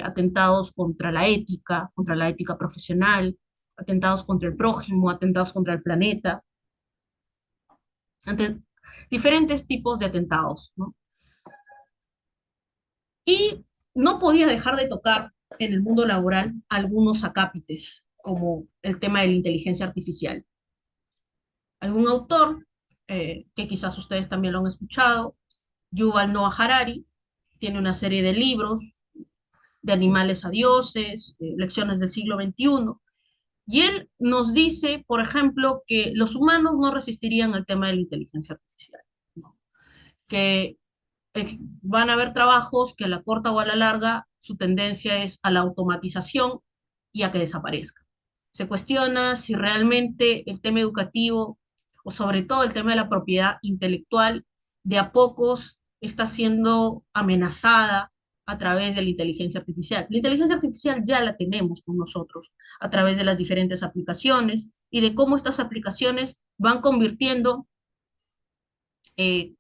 atentados contra la ética profesional, atentados contra el prójimo, atentados contra el planeta, ante diferentes tipos de atentados, ¿no? Y no podía dejar de tocar en el mundo laboral algunos acápites, como el tema de la inteligencia artificial. Algún autor, que quizás ustedes también lo han escuchado, Yuval Noah Harari, tiene una serie de libros, de animales a dioses, lecciones del siglo XXI, y él nos dice, por ejemplo, que los humanos no resistirían al tema de la inteligencia artificial, ¿no? Que van a haber trabajos que a la corta o a la larga su tendencia es a la automatización y a que desaparezca. Se cuestiona si realmente el tema educativo, o sobre todo el tema de la propiedad intelectual, de a pocos está siendo amenazada a través de la inteligencia artificial. La inteligencia artificial ya la tenemos con nosotros a través de las diferentes aplicaciones y de cómo estas aplicaciones van convirtiendo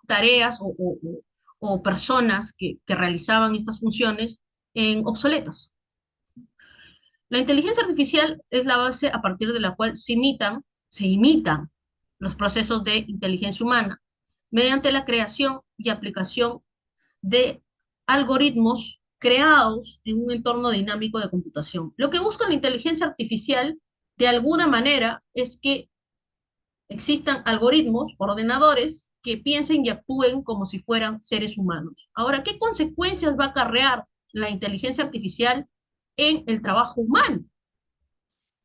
tareas o personas que realizaban estas funciones en obsoletas. La inteligencia artificial es la base a partir de la cual se imitan los procesos de inteligencia humana mediante la creación y aplicación de algoritmos creados en un entorno dinámico de computación. Lo que busca la inteligencia artificial, de alguna manera, es que existan algoritmos, ordenadores, que piensen y actúen como si fueran seres humanos. Ahora, ¿qué consecuencias va a acarrear la inteligencia artificial en el trabajo humano?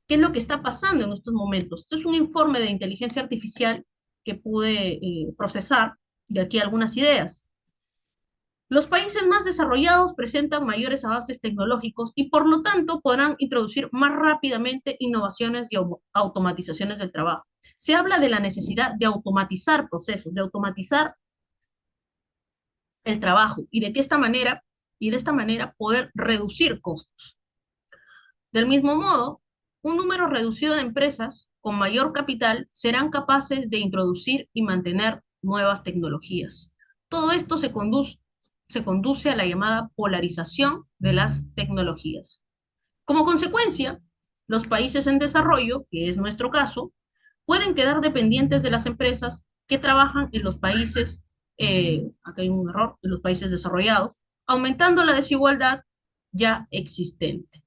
¿Qué es lo que está pasando en estos momentos? Este es un informe de inteligencia artificial que pude procesar de aquí algunas ideas. Los países más desarrollados presentan mayores avances tecnológicos y por lo tanto podrán introducir más rápidamente innovaciones y automatizaciones del trabajo. se habla de la necesidad de automatizar procesos, de automatizar el trabajo y de esta manera poder reducir costos. Del mismo modo, un número reducido de empresas con mayor capital serán capaces de introducir y mantener nuevas tecnologías. Todo esto se conduce a la llamada polarización de las tecnologías. Como consecuencia, los países en desarrollo, que es nuestro caso, pueden quedar dependientes de las empresas que trabajan en los países, acá hay un error, en los países desarrollados, aumentando la desigualdad ya existente.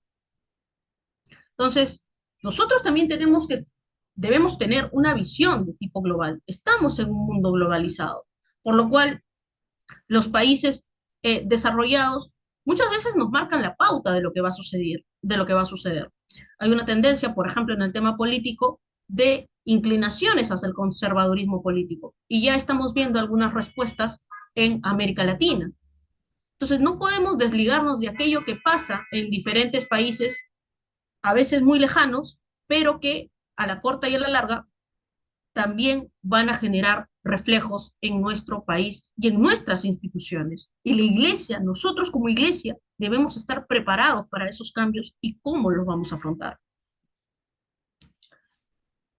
Entonces, nosotros también debemos tener una visión de tipo global. Estamos en un mundo globalizado, por lo cual los países desarrollados muchas veces nos marcan la pauta de lo que va a suceder, Hay una tendencia, por ejemplo, en el tema político, de inclinaciones hacia el conservadurismo político, y ya estamos viendo algunas respuestas en América Latina. Entonces, no podemos desligarnos de aquello que pasa en diferentes países, a veces muy lejanos, pero que a la corta y a la larga también van a generar reflejos en nuestro país y en nuestras instituciones. Y la iglesia, nosotros como iglesia, debemos estar preparados para esos cambios y cómo los vamos a afrontar.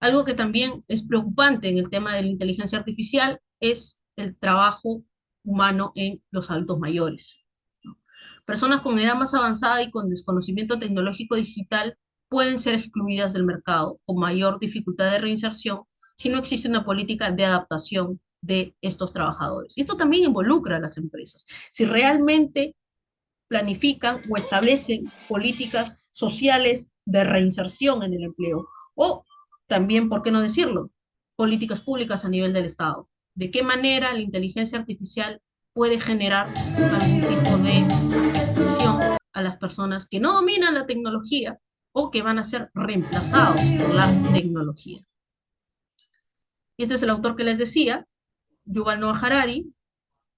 Algo que también es preocupante en el tema de la inteligencia artificial es el trabajo humano en los adultos mayores. Personas con edad más avanzada y con desconocimiento tecnológico digital pueden ser excluidas del mercado con mayor dificultad de reinserción si no existe una política de adaptación de estos trabajadores. Y esto también involucra a las empresas. Si realmente planifican o establecen políticas sociales de reinserción en el empleo, o también, ¿por qué no decirlo?, políticas públicas a nivel del Estado. ¿De qué manera la inteligencia artificial puede generar algún tipo de afectación a las personas que no dominan la tecnología o que van a ser reemplazados por la tecnología? Y este es el autor que les decía, Yuval Noah Harari.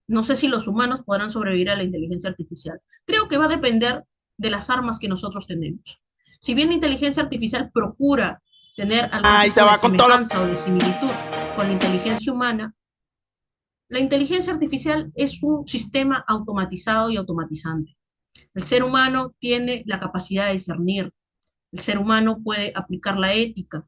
No sé si los humanos podrán sobrevivir a la inteligencia artificial. Creo que va a depender de las armas que nosotros tenemos. Si bien la inteligencia artificial procura tener algún tipo de semejanza o de similitud con la inteligencia humana, la inteligencia artificial es un sistema automatizado y automatizante. El ser humano tiene la capacidad de discernir. El ser humano puede aplicar la ética.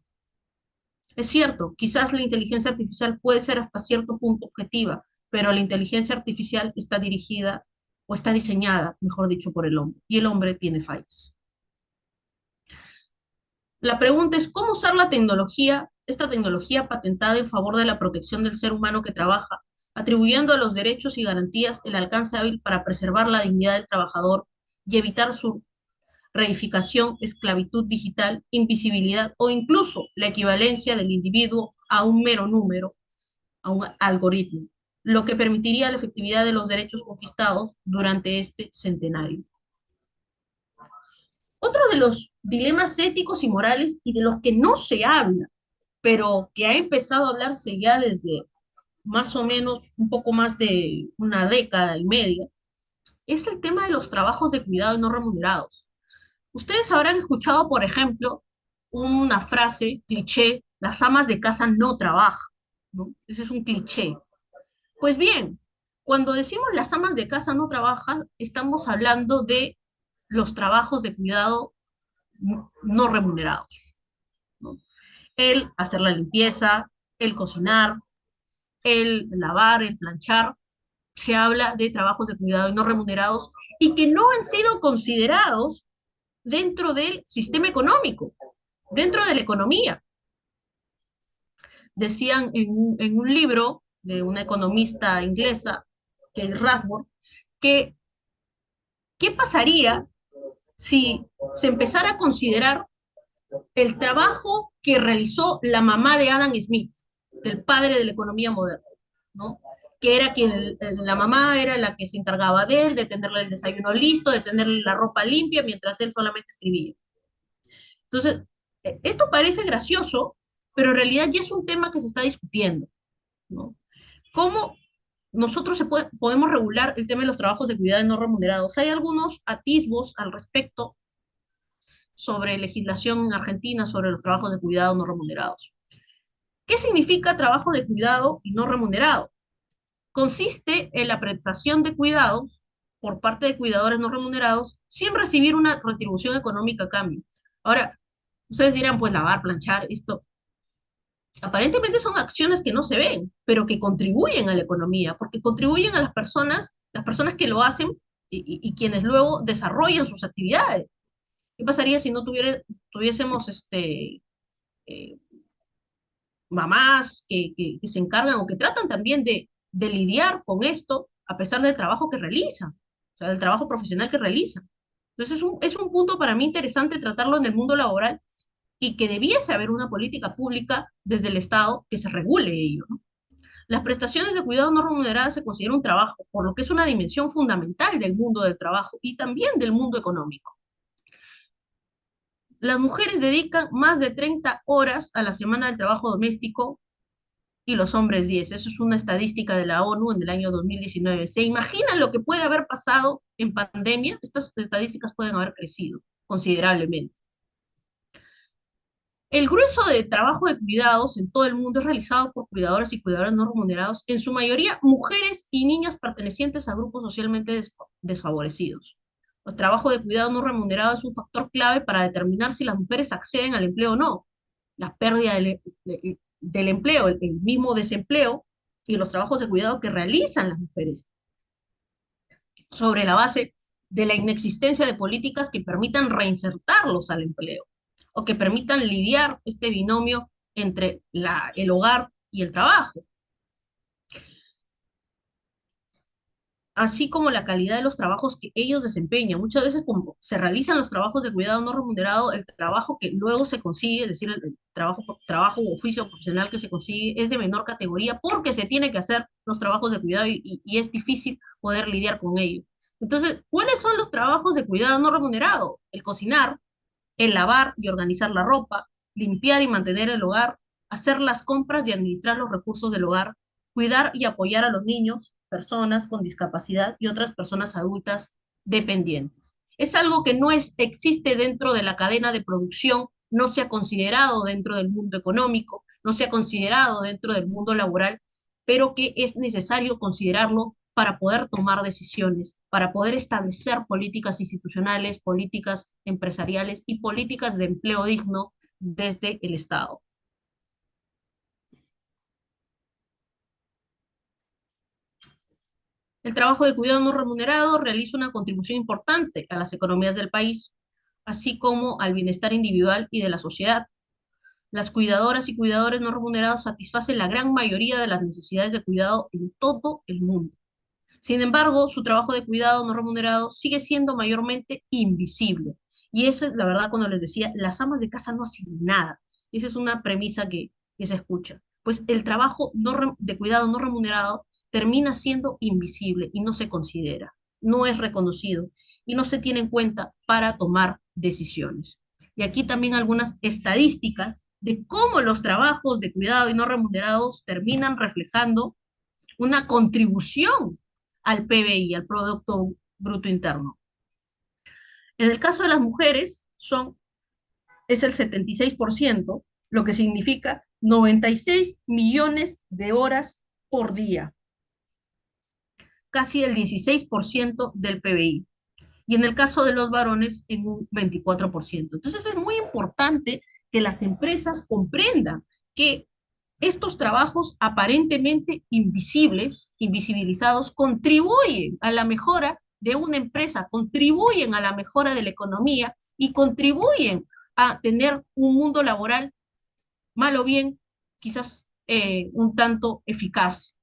Es cierto, quizás la inteligencia artificial puede ser hasta cierto punto objetiva, pero la inteligencia artificial está dirigida o está diseñada, mejor dicho, por el hombre, y el hombre tiene fallas. La pregunta es, ¿cómo usar la tecnología, esta tecnología patentada en favor de la protección del ser humano que trabaja, atribuyendo a los derechos y garantías el alcance hábil para preservar la dignidad del trabajador y evitar su reificación, esclavitud digital, invisibilidad o incluso la equivalencia del individuo a un mero número, a un algoritmo, lo que permitiría la efectividad de los derechos conquistados durante este centenario? Otro de los dilemas éticos y morales y de los que no se habla, pero que ha empezado a hablarse ya desde más o menos un poco más de una década y media, es el tema de los trabajos de cuidado no remunerados. Ustedes habrán escuchado, por ejemplo, una frase cliché: las amas de casa no trabajan, ¿no? Ese es un cliché. Pues bien, cuando decimos las amas de casa no trabajan, estamos hablando de los trabajos de cuidado no remunerados, ¿no? El hacer la limpieza, el cocinar, el lavar, el planchar. Se habla de trabajos de cuidado no remunerados y que no han sido considerados dentro del sistema económico, dentro de la economía. Decían en un libro de una economista inglesa, que es Rathbone, que ¿qué pasaría si se empezara a considerar el trabajo que realizó la mamá de Adam Smith, el padre de la economía moderna, ¿no? Que era la mamá era la que se encargaba de él, de tenerle el desayuno listo, de tenerle la ropa limpia, mientras él solamente escribía. Entonces, esto parece gracioso, pero en realidad ya es un tema que se está discutiendo, ¿no? ¿Cómo nosotros podemos regular el tema de los trabajos de cuidado no remunerados? Hay algunos atisbos al respecto sobre legislación en Argentina sobre los trabajos de cuidado no remunerados. ¿Qué significa trabajo de cuidado y no remunerado? Consiste en la prestación de cuidados por parte de cuidadores no remunerados sin recibir una retribución económica a cambio. Ahora, ustedes dirán, pues lavar, planchar, esto. Aparentemente son acciones que no se ven, pero que contribuyen a la economía, porque contribuyen a las personas que lo hacen y quienes luego desarrollan sus actividades. ¿Qué pasaría si no tuviésemos eh, mamás que se encargan o que tratan también de lidiar con esto a pesar del trabajo que realizan, o sea, del trabajo profesional que realizan? Entonces es un punto para mí interesante tratarlo en el mundo laboral y que debiese haber una política pública desde el Estado que se regule ello, ¿no? Las prestaciones de cuidado no remuneradas se considera un trabajo, por lo que es una dimensión fundamental del mundo del trabajo y también del mundo económico. Las mujeres dedican más de 30 horas a la semana del trabajo doméstico y los hombres 10. Eso es una estadística de la ONU en el año 2019. ¿Se imaginan lo que puede haber pasado en pandemia? Estas estadísticas pueden haber crecido considerablemente. El grueso de trabajo de cuidados en todo el mundo es realizado por cuidadores y cuidadores no remunerados, en su mayoría mujeres y niñas pertenecientes a grupos socialmente desfavorecidos. El trabajo de cuidado no remunerado es un factor clave para determinar si las mujeres acceden al empleo o no. La pérdida del empleo, el mismo desempleo y los trabajos de cuidado que realizan las mujeres, sobre la base de la inexistencia de políticas que permitan reinsertarlos al empleo o que permitan lidiar este binomio entre el hogar y el trabajo, así como la calidad de los trabajos que ellos desempeñan. Muchas veces como se realizan los trabajos de cuidado no remunerado, el trabajo que luego se consigue, es decir, el trabajo o oficio profesional que se consigue es de menor categoría porque se tiene que hacer los trabajos de cuidado y es difícil poder lidiar con ello. Entonces, ¿cuáles son los trabajos de cuidado no remunerado? El cocinar, el lavar y organizar la ropa, limpiar y mantener el hogar, hacer las compras y administrar los recursos del hogar, cuidar y apoyar a los niños, personas con discapacidad y otras personas adultas dependientes. Es algo que no existe dentro de la cadena de producción, no se ha considerado dentro del mundo económico, no se ha considerado dentro del mundo laboral, pero que es necesario considerarlo para poder tomar decisiones, para poder establecer políticas institucionales, políticas empresariales y políticas de empleo digno desde el Estado. El trabajo de cuidado no remunerado realiza una contribución importante a las economías del país, así como al bienestar individual y de la sociedad. Las cuidadoras y cuidadores no remunerados satisfacen la gran mayoría de las necesidades de cuidado en todo el mundo. Sin embargo, su trabajo de cuidado no remunerado sigue siendo mayormente invisible. Y esa es la verdad cuando les decía, las amas de casa no hacen nada. Esa es una premisa que se escucha. Pues el trabajo de cuidado no remunerado termina siendo invisible y no se considera, no es reconocido y no se tiene en cuenta para tomar decisiones. Y aquí también algunas estadísticas de cómo los trabajos de cuidado y no remunerados terminan reflejando una contribución al PBI, al Producto Bruto Interno. En el caso de las mujeres es el 76%, lo que significa 96 millones de horas por día, casi el 16% del PBI. Y en el caso de los varones, en un 24%. Entonces es muy importante que las empresas comprendan que estos trabajos aparentemente invisibles, invisibilizados, contribuyen a la mejora de una empresa, contribuyen a la mejora de la economía y contribuyen a tener un mundo laboral, mal o bien, quizás un tanto eficaz.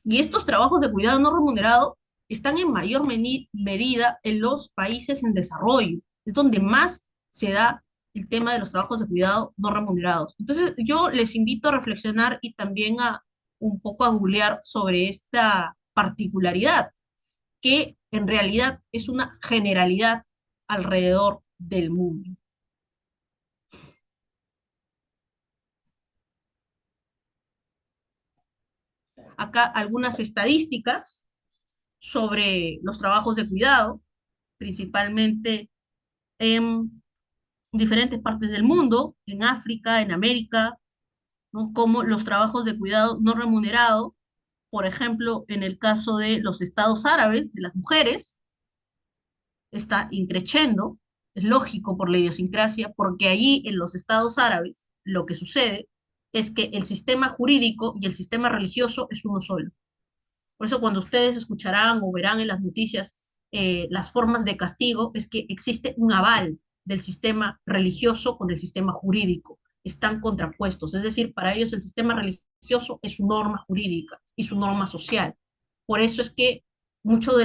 Y estos trabajos de cuidado no remunerado están en mayor medida en los países en desarrollo. Es donde más se da el tema de los trabajos de cuidado no remunerados. Entonces, yo les invito a reflexionar y también a un poco a googlear sobre esta particularidad, que en realidad es una generalidad alrededor del mundo. Acá algunas estadísticas sobre los trabajos de cuidado, principalmente en diferentes partes del mundo, en África, en América, ¿no? Como los trabajos de cuidado no remunerado, por ejemplo, en el caso de los estados árabes, de las mujeres, está increciendo, es lógico por la idiosincrasia, porque allí en los estados árabes lo que sucede es que el sistema jurídico y el sistema religioso es uno solo. Por eso cuando ustedes escucharán o verán en las noticias las formas de castigo, es que existe un aval del sistema religioso con el sistema jurídico. Están contrapuestos, es decir, para ellos el sistema religioso es su norma jurídica y su norma social. Por eso es que muchos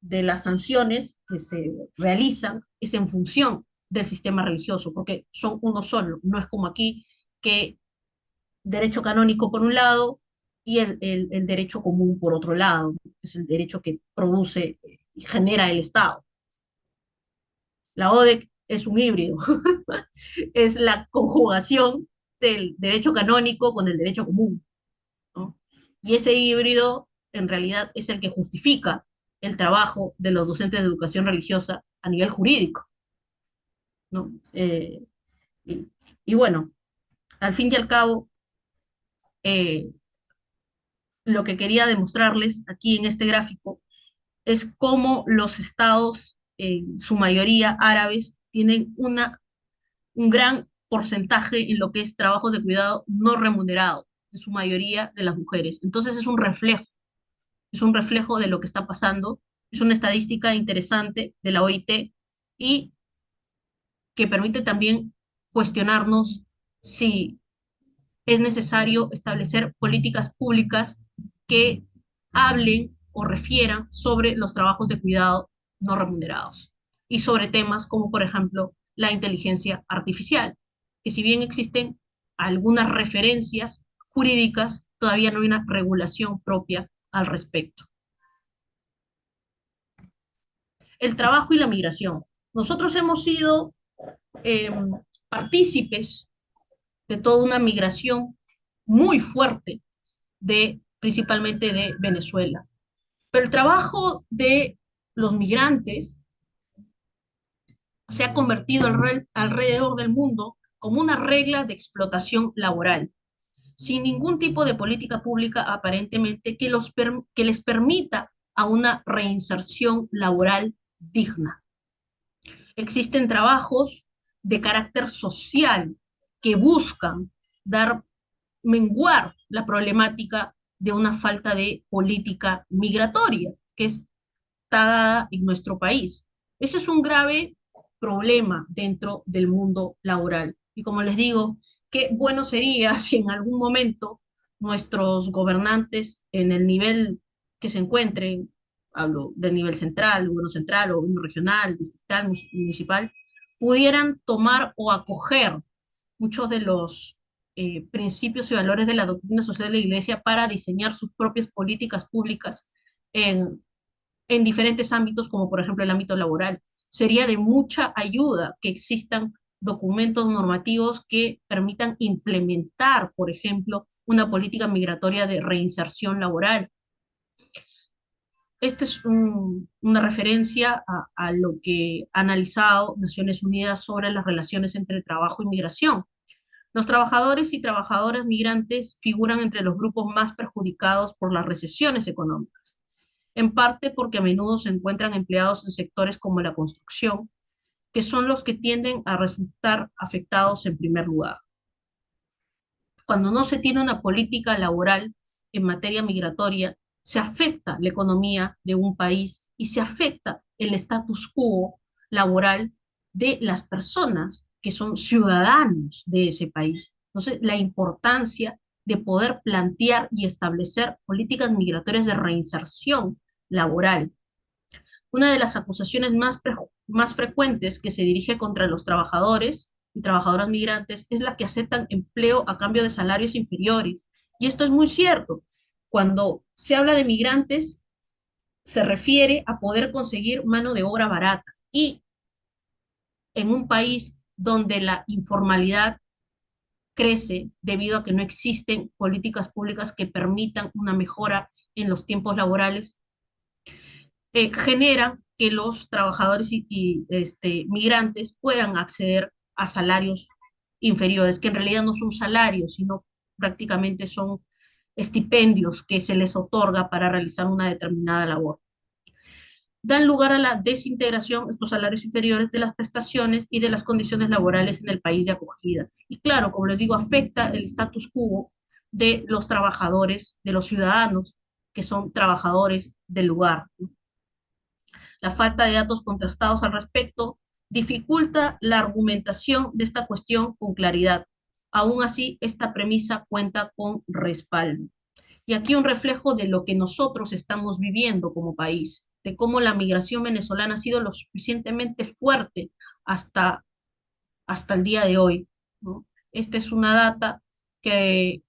de las sanciones que se realizan es en función del sistema religioso, porque son uno solo, no es como aquí que derecho canónico por un lado y el derecho común por otro lado, que es el derecho que produce y genera el Estado. La ODEC es un híbrido, es la conjugación del derecho canónico con el derecho común, ¿no? Y ese híbrido en realidad es el que justifica el trabajo de los docentes de educación religiosa a nivel jurídico, ¿no? Y, y bueno, al fin y al cabo, eh, lo que quería demostrarles aquí en este gráfico es cómo los estados, en su mayoría árabes, tienen un gran porcentaje en lo que es trabajos de cuidado no remunerado, en su mayoría de las mujeres. Entonces es un reflejo de lo que está pasando, es una estadística interesante de la OIT y que permite también cuestionarnos si es necesario establecer políticas públicas que hablen o refieran sobre los trabajos de cuidado no remunerados y sobre temas como, por ejemplo, la inteligencia artificial, que si bien existen algunas referencias jurídicas, todavía no hay una regulación propia al respecto. El trabajo y la migración. Nosotros hemos sido eh, partícipes de toda una migración muy fuerte principalmente de Venezuela. Pero el trabajo de los migrantes se ha convertido alrededor del mundo como una regla de explotación laboral, sin ningún tipo de política pública aparentemente que les permita a una reinserción laboral digna. Existen trabajos de carácter social que buscan menguar la problemática de una falta de política migratoria que está dada en nuestro país. Ese es un grave problema dentro del mundo laboral. Y como les digo, qué bueno sería si en algún momento nuestros gobernantes en el nivel que se encuentren, hablo del nivel central, gobierno central o gobierno regional, distrital, municipal, pudieran tomar o acoger muchos de los principios y valores de la doctrina social de la Iglesia para diseñar sus propias políticas públicas en diferentes ámbitos, como por ejemplo el ámbito laboral. Sería de mucha ayuda que existan documentos normativos que permitan implementar, por ejemplo, una política migratoria de reinserción laboral. Esta es una referencia a lo que ha analizado Naciones Unidas sobre las relaciones entre trabajo y migración. Los trabajadores y trabajadoras migrantes figuran entre los grupos más perjudicados por las recesiones económicas, en parte porque a menudo se encuentran empleados en sectores como la construcción, que son los que tienden a resultar afectados en primer lugar. Cuando no se tiene una política laboral en materia migratoria, se afecta la economía de un país y se afecta el status quo laboral de las personas que son ciudadanos de ese país. Entonces, la importancia de poder plantear y establecer políticas migratorias de reinserción laboral. Una de las acusaciones más frecuentes que se dirige contra los trabajadores y trabajadoras migrantes es la que aceptan empleo a cambio de salarios inferiores. Y esto es muy cierto. Cuando se habla de migrantes, se refiere a poder conseguir mano de obra barata. Y en un país donde la informalidad crece debido a que no existen políticas públicas que permitan una mejora en los tiempos laborales, genera que los trabajadores migrantes puedan acceder a salarios inferiores, que en realidad no son salarios, sino prácticamente son estipendios que se les otorga para realizar una determinada labor. Dan lugar a la desintegración, estos salarios inferiores, de las prestaciones y de las condiciones laborales en el país de acogida. Y claro, como les digo, afecta el status quo de los trabajadores, de los ciudadanos que son trabajadores del lugar. La falta de datos contrastados al respecto dificulta la argumentación de esta cuestión con claridad. Aún así, esta premisa cuenta con respaldo. Y aquí un reflejo de lo que nosotros estamos viviendo como país, de cómo la migración venezolana ha sido lo suficientemente fuerte hasta el día de hoy, ¿no? Esta es una data que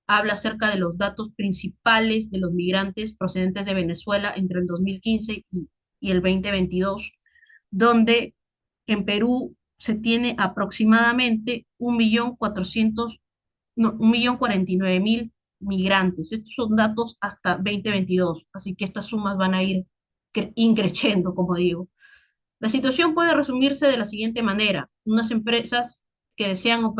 habla acerca de los datos principales de los migrantes procedentes de Venezuela entre el 2015 y el 2022, donde en Perú se tiene aproximadamente 1.049.000 migrantes. Estos son datos hasta 2022, así que estas sumas van a ir increciendo, como digo. La situación puede resumirse de la siguiente manera: unas empresas que desean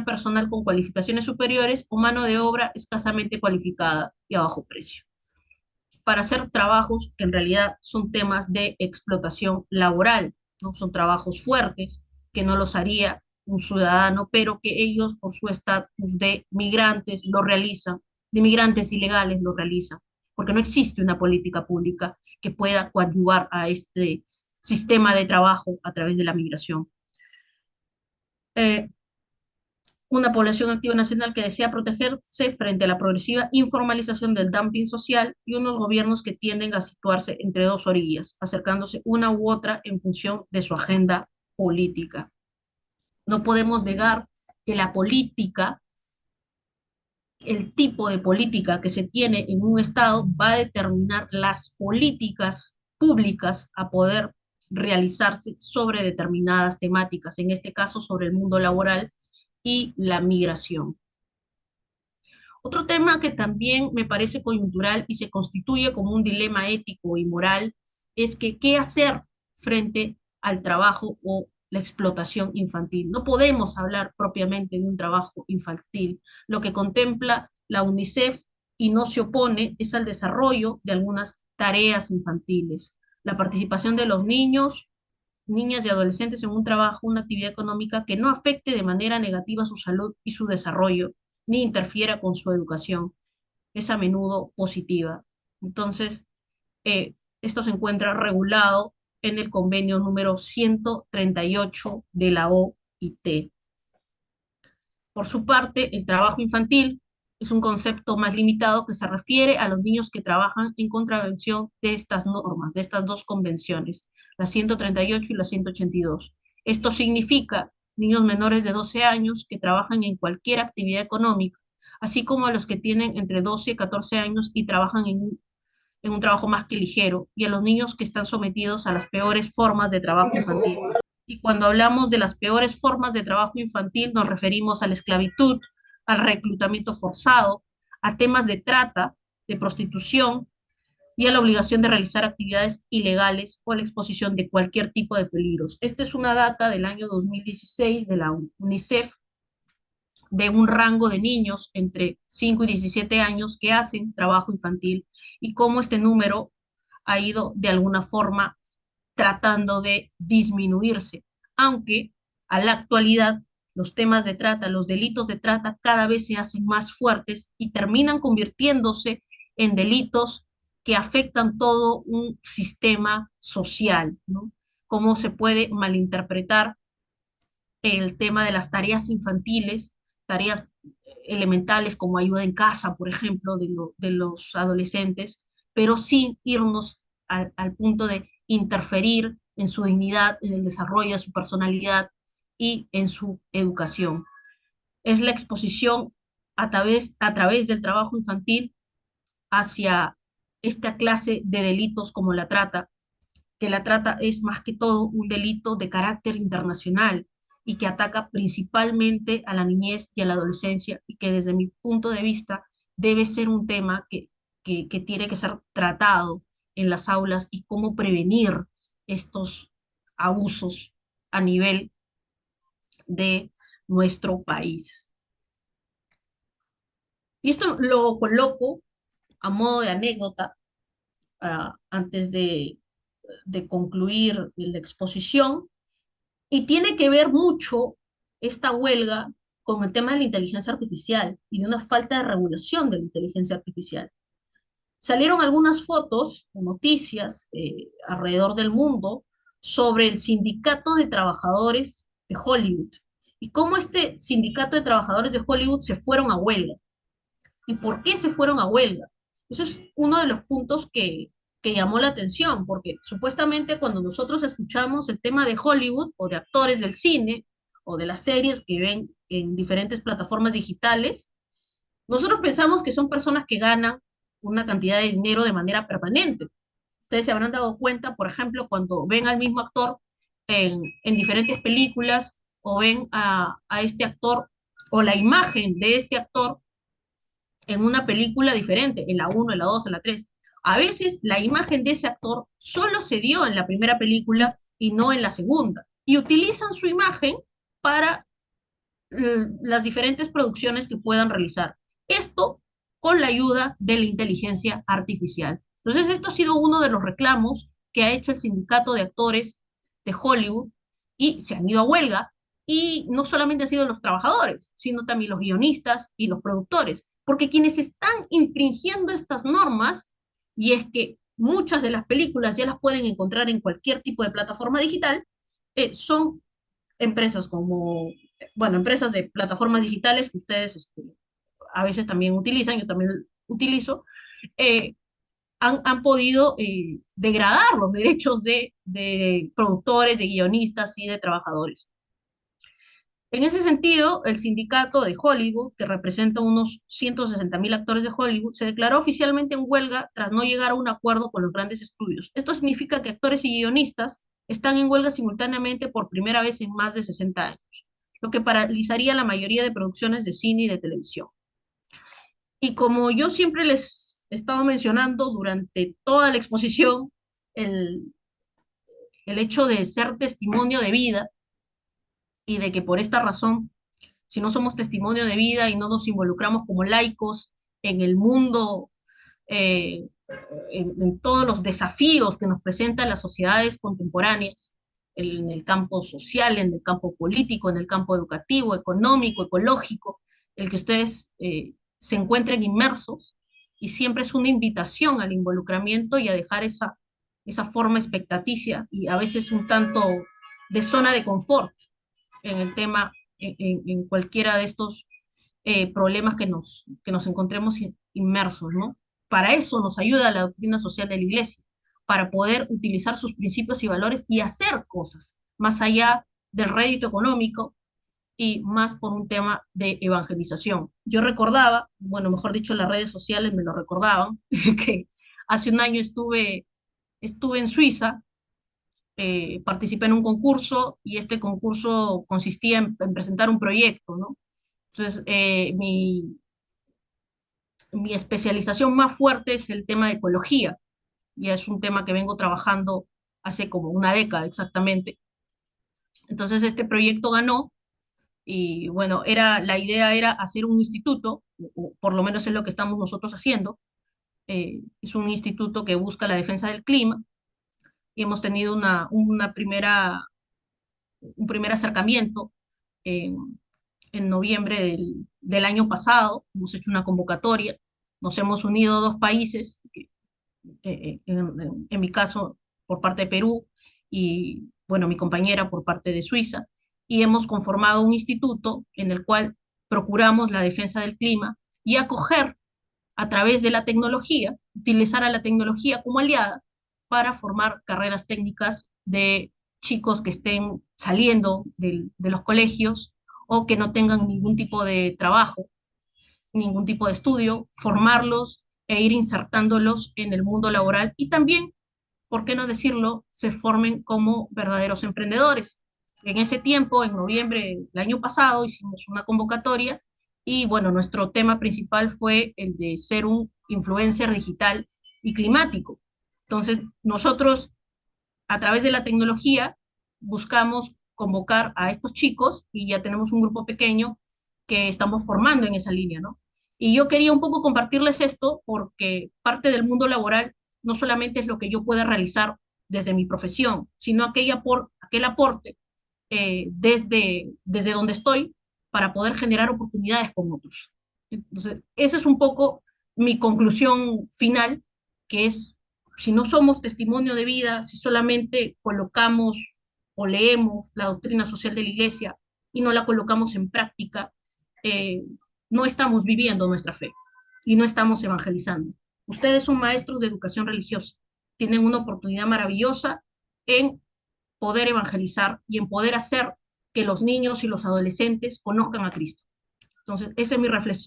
personal con cualificaciones superiores o mano de obra escasamente cualificada y a bajo precio, para hacer trabajos que en realidad son temas de explotación laboral, ¿no? Son trabajos fuertes que no los haría un ciudadano, pero que ellos por su estatus de migrantes lo realizan, de migrantes ilegales lo realizan, porque no existe una política pública que pueda coadyuvar a este sistema de trabajo a través de la migración. Una población activa nacional que desea protegerse frente a la progresiva informalización del dumping social, y unos gobiernos que tienden a situarse entre dos orillas, acercándose una u otra en función de su agenda política. No podemos negar que la política, el tipo de política que se tiene en un Estado, va a determinar las políticas públicas a poder realizarse sobre determinadas temáticas, en este caso sobre el mundo laboral y la migración. Otro tema que también me parece coyuntural y se constituye como un dilema ético y moral es que qué hacer frente al trabajo o la explotación infantil. No podemos hablar propiamente de un trabajo infantil. Lo que contempla la UNICEF y no se opone es al desarrollo de algunas tareas infantiles. La participación de los niños, niñas y adolescentes en un trabajo, una actividad económica que no afecte de manera negativa su salud y su desarrollo, ni interfiera con su educación, es a menudo positiva. Entonces, esto se encuentra regulado en el convenio número 138 de la OIT. Por su parte, el trabajo infantil es un concepto más limitado que se refiere a los niños que trabajan en contravención de estas normas, de estas dos convenciones, la 138 y la 182. Esto significa niños menores de 12 años que trabajan en cualquier actividad económica, así como a los que tienen entre 12 y 14 años y trabajan en un trabajo más que ligero, y a los niños que están sometidos a las peores formas de trabajo infantil. Y cuando hablamos de las peores formas de trabajo infantil, nos referimos a la esclavitud, al reclutamiento forzado, a temas de trata, de prostitución y a la obligación de realizar actividades ilegales o a la exposición de cualquier tipo de peligros. Esta es una data del año 2016 de la UNICEF, de un rango de niños entre 5 y 17 años que hacen trabajo infantil, y cómo este número ha ido de alguna forma tratando de disminuirse, aunque a la actualidad los temas de trata, los delitos de trata cada vez se hacen más fuertes y terminan convirtiéndose en delitos que afectan todo un sistema social, ¿no? Cómo se puede malinterpretar el tema de las tareas infantiles, tareas elementales como ayuda en casa, por ejemplo, de los adolescentes, pero sin irnos al punto de interferir en su dignidad, en el desarrollo de su personalidad y en su educación. Es la exposición a través del trabajo infantil hacia esta clase de delitos como la trata, que la trata es más que todo un delito de carácter internacional y que ataca principalmente a la niñez y a la adolescencia, y que desde mi punto de vista debe ser un tema que tiene que ser tratado en las aulas, y cómo prevenir estos abusos a nivel de nuestro país. Y esto lo coloco a modo de anécdota, antes de concluir la exposición, y tiene que ver mucho esta huelga con el tema de la inteligencia artificial y de una falta de regulación de la inteligencia artificial. Salieron algunas fotos o noticias alrededor del mundo sobre el sindicato de trabajadores de Hollywood y cómo este sindicato de trabajadores de Hollywood se fueron a huelga. ¿Y por qué se fueron a huelga? Eso es uno de los puntos que llamó la atención, porque supuestamente cuando nosotros escuchamos el tema de Hollywood o de actores del cine o de las series que ven en diferentes plataformas digitales, nosotros pensamos que son personas que ganan una cantidad de dinero de manera permanente. Ustedes se habrán dado cuenta, por ejemplo, cuando ven al mismo actor en diferentes películas o ven a este actor o la imagen de este actor en una película diferente, en la 1, en la 2, en la 3. A veces la imagen de ese actor solo se dio en la primera película y no en la segunda. Y utilizan su imagen para las diferentes producciones que puedan realizar. Esto con la ayuda de la inteligencia artificial. Entonces, esto ha sido uno de los reclamos que ha hecho el sindicato de actores de Hollywood y se han ido a huelga. Y no solamente han sido los trabajadores, sino también los guionistas y los productores, porque quienes están infringiendo estas normas, y es que muchas de las películas ya las pueden encontrar en cualquier tipo de plataforma digital, son empresas como, bueno, empresas de plataformas digitales que ustedes a veces también utilizan, yo también utilizo, eh, han podido degradar los derechos de productores, de guionistas y de trabajadores. En ese sentido, el sindicato de Hollywood, que representa unos 160.000 actores de Hollywood, se declaró oficialmente en huelga tras no llegar a un acuerdo con los grandes estudios. Esto significa que actores y guionistas están en huelga simultáneamente por primera vez en más de 60 años, lo que paralizaría la mayoría de producciones de cine y de televisión. Y como yo siempre les he estado mencionando durante toda la exposición, el, el hecho de ser testimonio de vida y de que por esta razón, si no somos testimonio de vida y no nos involucramos como laicos en el mundo, eh, en todos los desafíos que nos presentan las sociedades contemporáneas, en el campo social, en el campo político, en el campo educativo, económico, ecológico, el que ustedes se encuentren inmersos, y siempre es una invitación al involucramiento y a dejar esa forma expectaticia y a veces un tanto de zona de confort en el tema, en cualquiera de estos problemas que nos encontremos inmersos, ¿no? Para eso nos ayuda la doctrina social de la Iglesia, para poder utilizar sus principios y valores y hacer cosas, más allá del rédito económico y más por un tema de evangelización. Yo recordaba, bueno, mejor dicho, las redes sociales me lo recordaban, que hace un año estuve en Suiza, participé en un concurso y este concurso consistía en presentar un proyecto, ¿no? Entonces, mi especialización más fuerte es el tema de ecología, y es un tema que vengo trabajando hace como una década exactamente. Entonces, este proyecto ganó y bueno, la idea era hacer un instituto, o por lo menos es lo que estamos nosotros haciendo. Es un instituto que busca la defensa del clima y hemos tenido un primer acercamiento en noviembre del año pasado. Hemos hecho una convocatoria, nos hemos unido 2 países, en mi caso por parte de Perú y bueno, mi compañera por parte de Suiza, y hemos conformado un instituto en el cual procuramos la defensa del clima y acoger a través de la tecnología, utilizar a la tecnología como aliada para formar carreras técnicas de chicos que estén saliendo de los colegios o que no tengan ningún tipo de trabajo, ningún tipo de estudio, formarlos e ir insertándolos en el mundo laboral y también, ¿por qué no decirlo?, se formen como verdaderos emprendedores. En ese tiempo, en noviembre del año pasado, hicimos una convocatoria y bueno, nuestro tema principal fue el de ser un influencer digital y climático. Entonces, nosotros a través de la tecnología buscamos convocar a estos chicos y ya tenemos un grupo pequeño que estamos formando en esa línea, ¿no? Y yo quería un poco compartirles esto porque parte del mundo laboral no solamente es lo que yo pueda realizar desde mi profesión, sino aquel aporte desde donde estoy para poder generar oportunidades con otros. Entonces, esa es un poco mi conclusión final, que es, si no somos testimonio de vida, si solamente colocamos o leemos la doctrina social de la Iglesia y no la colocamos en práctica, eh, no estamos viviendo nuestra fe y no estamos evangelizando. Ustedes son maestros de educación religiosa, tienen una oportunidad maravillosa en poder evangelizar y en poder hacer que los niños y los adolescentes conozcan a Cristo. Entonces, esa es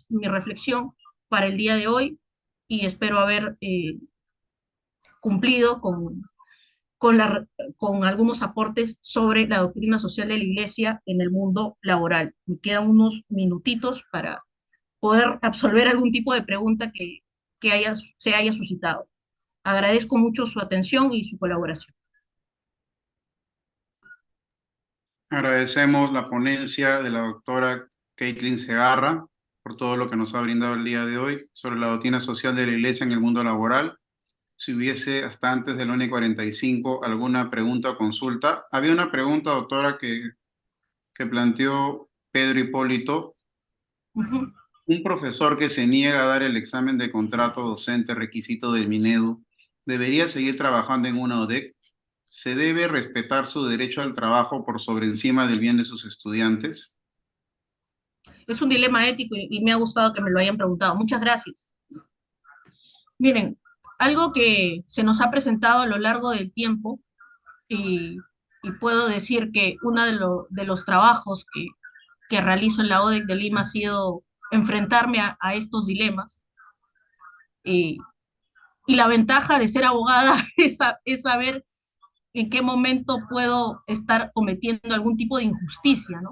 mi reflexión para el día de hoy y espero haber cumplido con algunos aportes sobre la doctrina social de la Iglesia en el mundo laboral. Me quedan unos minutitos para poder absolver algún tipo de pregunta que se haya suscitado. Agradezco mucho su atención y su colaboración. Agradecemos la ponencia de la doctora Caitlin Segarra por todo lo que nos ha brindado el día de hoy sobre la doctrina social de la Iglesia en el mundo laboral. Si hubiese hasta antes del 1:45 alguna pregunta o consulta. Había una pregunta, doctora, que planteó Pedro Hipólito. Un profesor que se niega a dar el examen de contrato docente requisito del Minedu, ¿debería seguir trabajando en una ODEC? ¿Se debe respetar su derecho al trabajo por sobre encima del bien de sus estudiantes? Es un dilema ético y me ha gustado que me lo hayan preguntado. Muchas gracias. Miren, algo que se nos ha presentado a lo largo del tiempo y puedo decir que uno de los trabajos que realizo en la ODEC de Lima ha sido enfrentarme a estos dilemas. Y la ventaja de ser abogada es saber en qué momento puedo estar cometiendo algún tipo de injusticia, ¿no?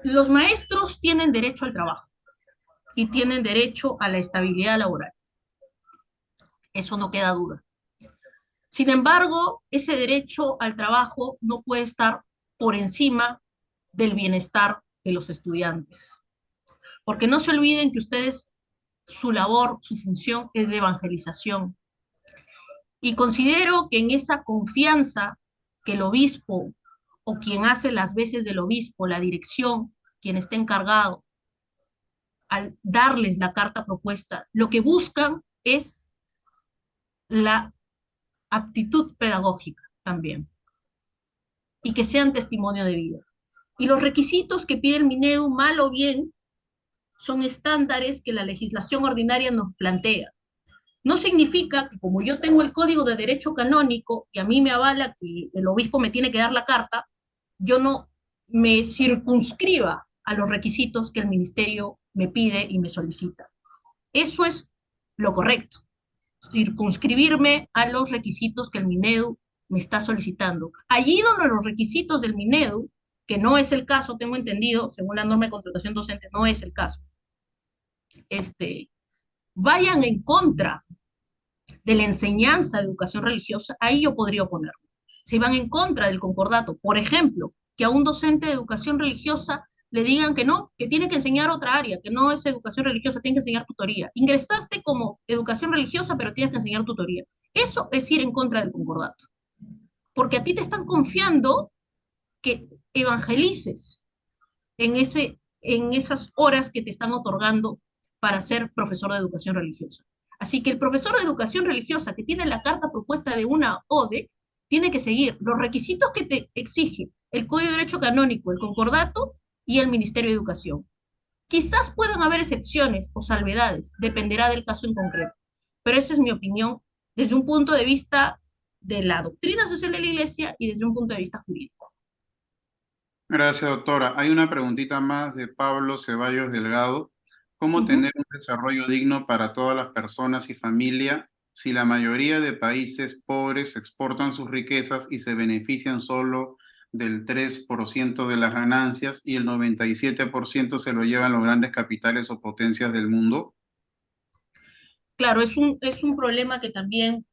Los maestros tienen derecho al trabajo y tienen derecho a la estabilidad laboral. Eso no queda duda. Sin embargo, ese derecho al trabajo no puede estar por encima del bienestar de los estudiantes. Porque no se olviden que ustedes, su labor, su función es de evangelización. Y considero que en esa confianza que el obispo o quien hace las veces del obispo, la dirección, quien está encargado, al darles la carta propuesta, lo que buscan es la aptitud pedagógica también, y que sean testimonio de vida. Y los requisitos que pide el Minedu, mal o bien, son estándares que la legislación ordinaria nos plantea. No significa que como yo tengo el Código de Derecho Canónico y a mí me avala que el obispo me tiene que dar la carta, yo no me circunscriba a los requisitos que el ministerio me pide y me solicita. Eso es lo correcto, circunscribirme a los requisitos que el Minedu me está solicitando. Allí donde los requisitos del Minedu, que no es el caso, tengo entendido, según la norma de contratación docente, no es el caso, vayan en contra de la enseñanza de educación religiosa, ahí yo podría oponerme. Si van en contra del concordato, por ejemplo, que a un docente de educación religiosa le digan que no, que tiene que enseñar otra área, que no es educación religiosa, tiene que enseñar tutoría. Ingresaste como educación religiosa, pero tienes que enseñar tutoría. Eso es ir en contra del concordato. Porque a ti te están confiando que evangelices en esas horas que te están otorgando para ser profesor de educación religiosa. Así que el profesor de educación religiosa que tiene la carta propuesta de una ODEC tiene que seguir los requisitos que te exige el Código de Derecho Canónico, el Concordato y el Ministerio de Educación. Quizás puedan haber excepciones o salvedades, dependerá del caso en concreto, pero esa es mi opinión desde un punto de vista de la doctrina social de la Iglesia y desde un punto de vista jurídico. Gracias, doctora. Hay una preguntita más de Pablo Ceballos Delgado. ¿Cómo tener un desarrollo digno para todas las personas y familias si la mayoría de países pobres exportan sus riquezas y se benefician solo del 3% de las ganancias y el 97% se lo llevan los grandes capitales o potencias del mundo? Claro, es un problema que también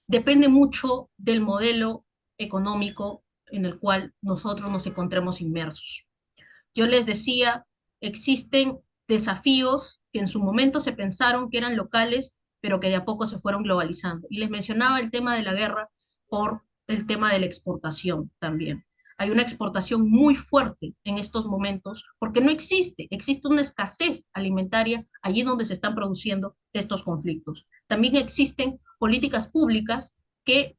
depende mucho del modelo económico en el cual nosotros nos encontremos inmersos. Yo les decía existen desafíos que en su momento se pensaron que eran locales, pero que de a poco se fueron globalizando. Y les mencionaba el tema de la guerra por el tema de la exportación también. Hay una exportación muy fuerte en estos momentos porque no existe una escasez alimentaria allí donde se están produciendo estos conflictos. También existen políticas públicas que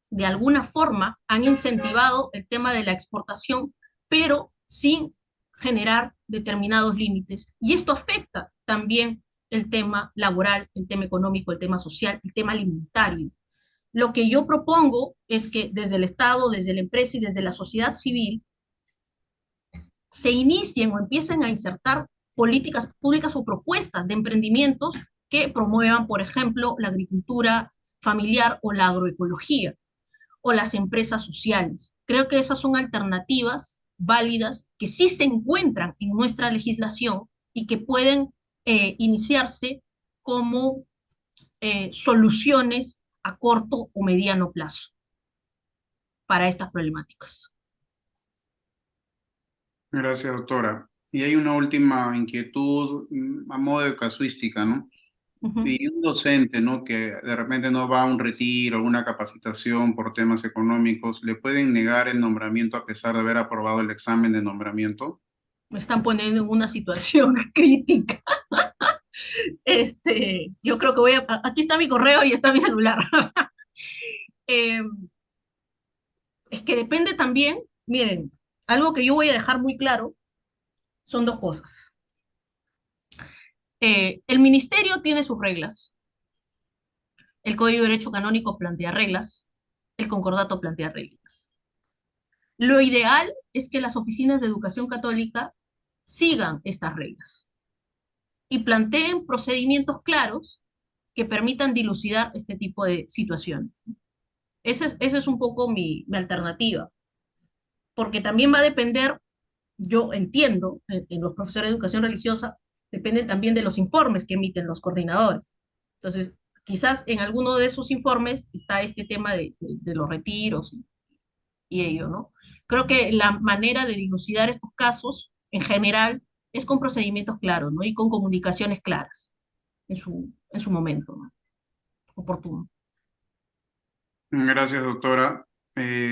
de alguna forma han incentivado el tema de la exportación, pero sin generar determinados límites. Y esto afecta también el tema laboral, el tema económico, el tema social, el tema alimentario. Lo que yo propongo es que desde el Estado, desde la empresa y desde la sociedad civil se inicien o empiecen a insertar políticas públicas o propuestas de emprendimientos que promuevan, por ejemplo, la agricultura familiar o la agroecología o las empresas sociales. Creo que esas son alternativas válidas que sí se encuentran en nuestra legislación y que pueden iniciarse como soluciones a corto o mediano plazo para estas problemáticas. Gracias, doctora. Y hay una última inquietud a modo de casuística, ¿no? Y un docente, ¿no? Que de repente no va a un retiro, una capacitación por temas económicos, ¿le pueden negar el nombramiento a pesar de haber aprobado el examen de nombramiento? Me están poniendo en una situación crítica. Yo creo que aquí está mi correo y está mi celular. Eh, es que depende también, miren, algo que yo voy a dejar muy claro son dos cosas. El ministerio tiene sus reglas, el Código de Derecho Canónico plantea reglas, el concordato plantea reglas. Lo ideal es que las oficinas de educación católica sigan estas reglas y planteen procedimientos claros que permitan dilucidar este tipo de situaciones. Esa es un poco mi alternativa, porque también va a depender, yo entiendo, en los profesores de educación religiosa, depende también de los informes que emiten los coordinadores. Entonces, quizás en alguno de esos informes está este tema de los retiros y ello, ¿no? Creo que la manera de dilucidar estos casos, en general, es con procedimientos claros, ¿no? Y con comunicaciones claras en su momento, ¿no? Oportuno. Gracias, doctora.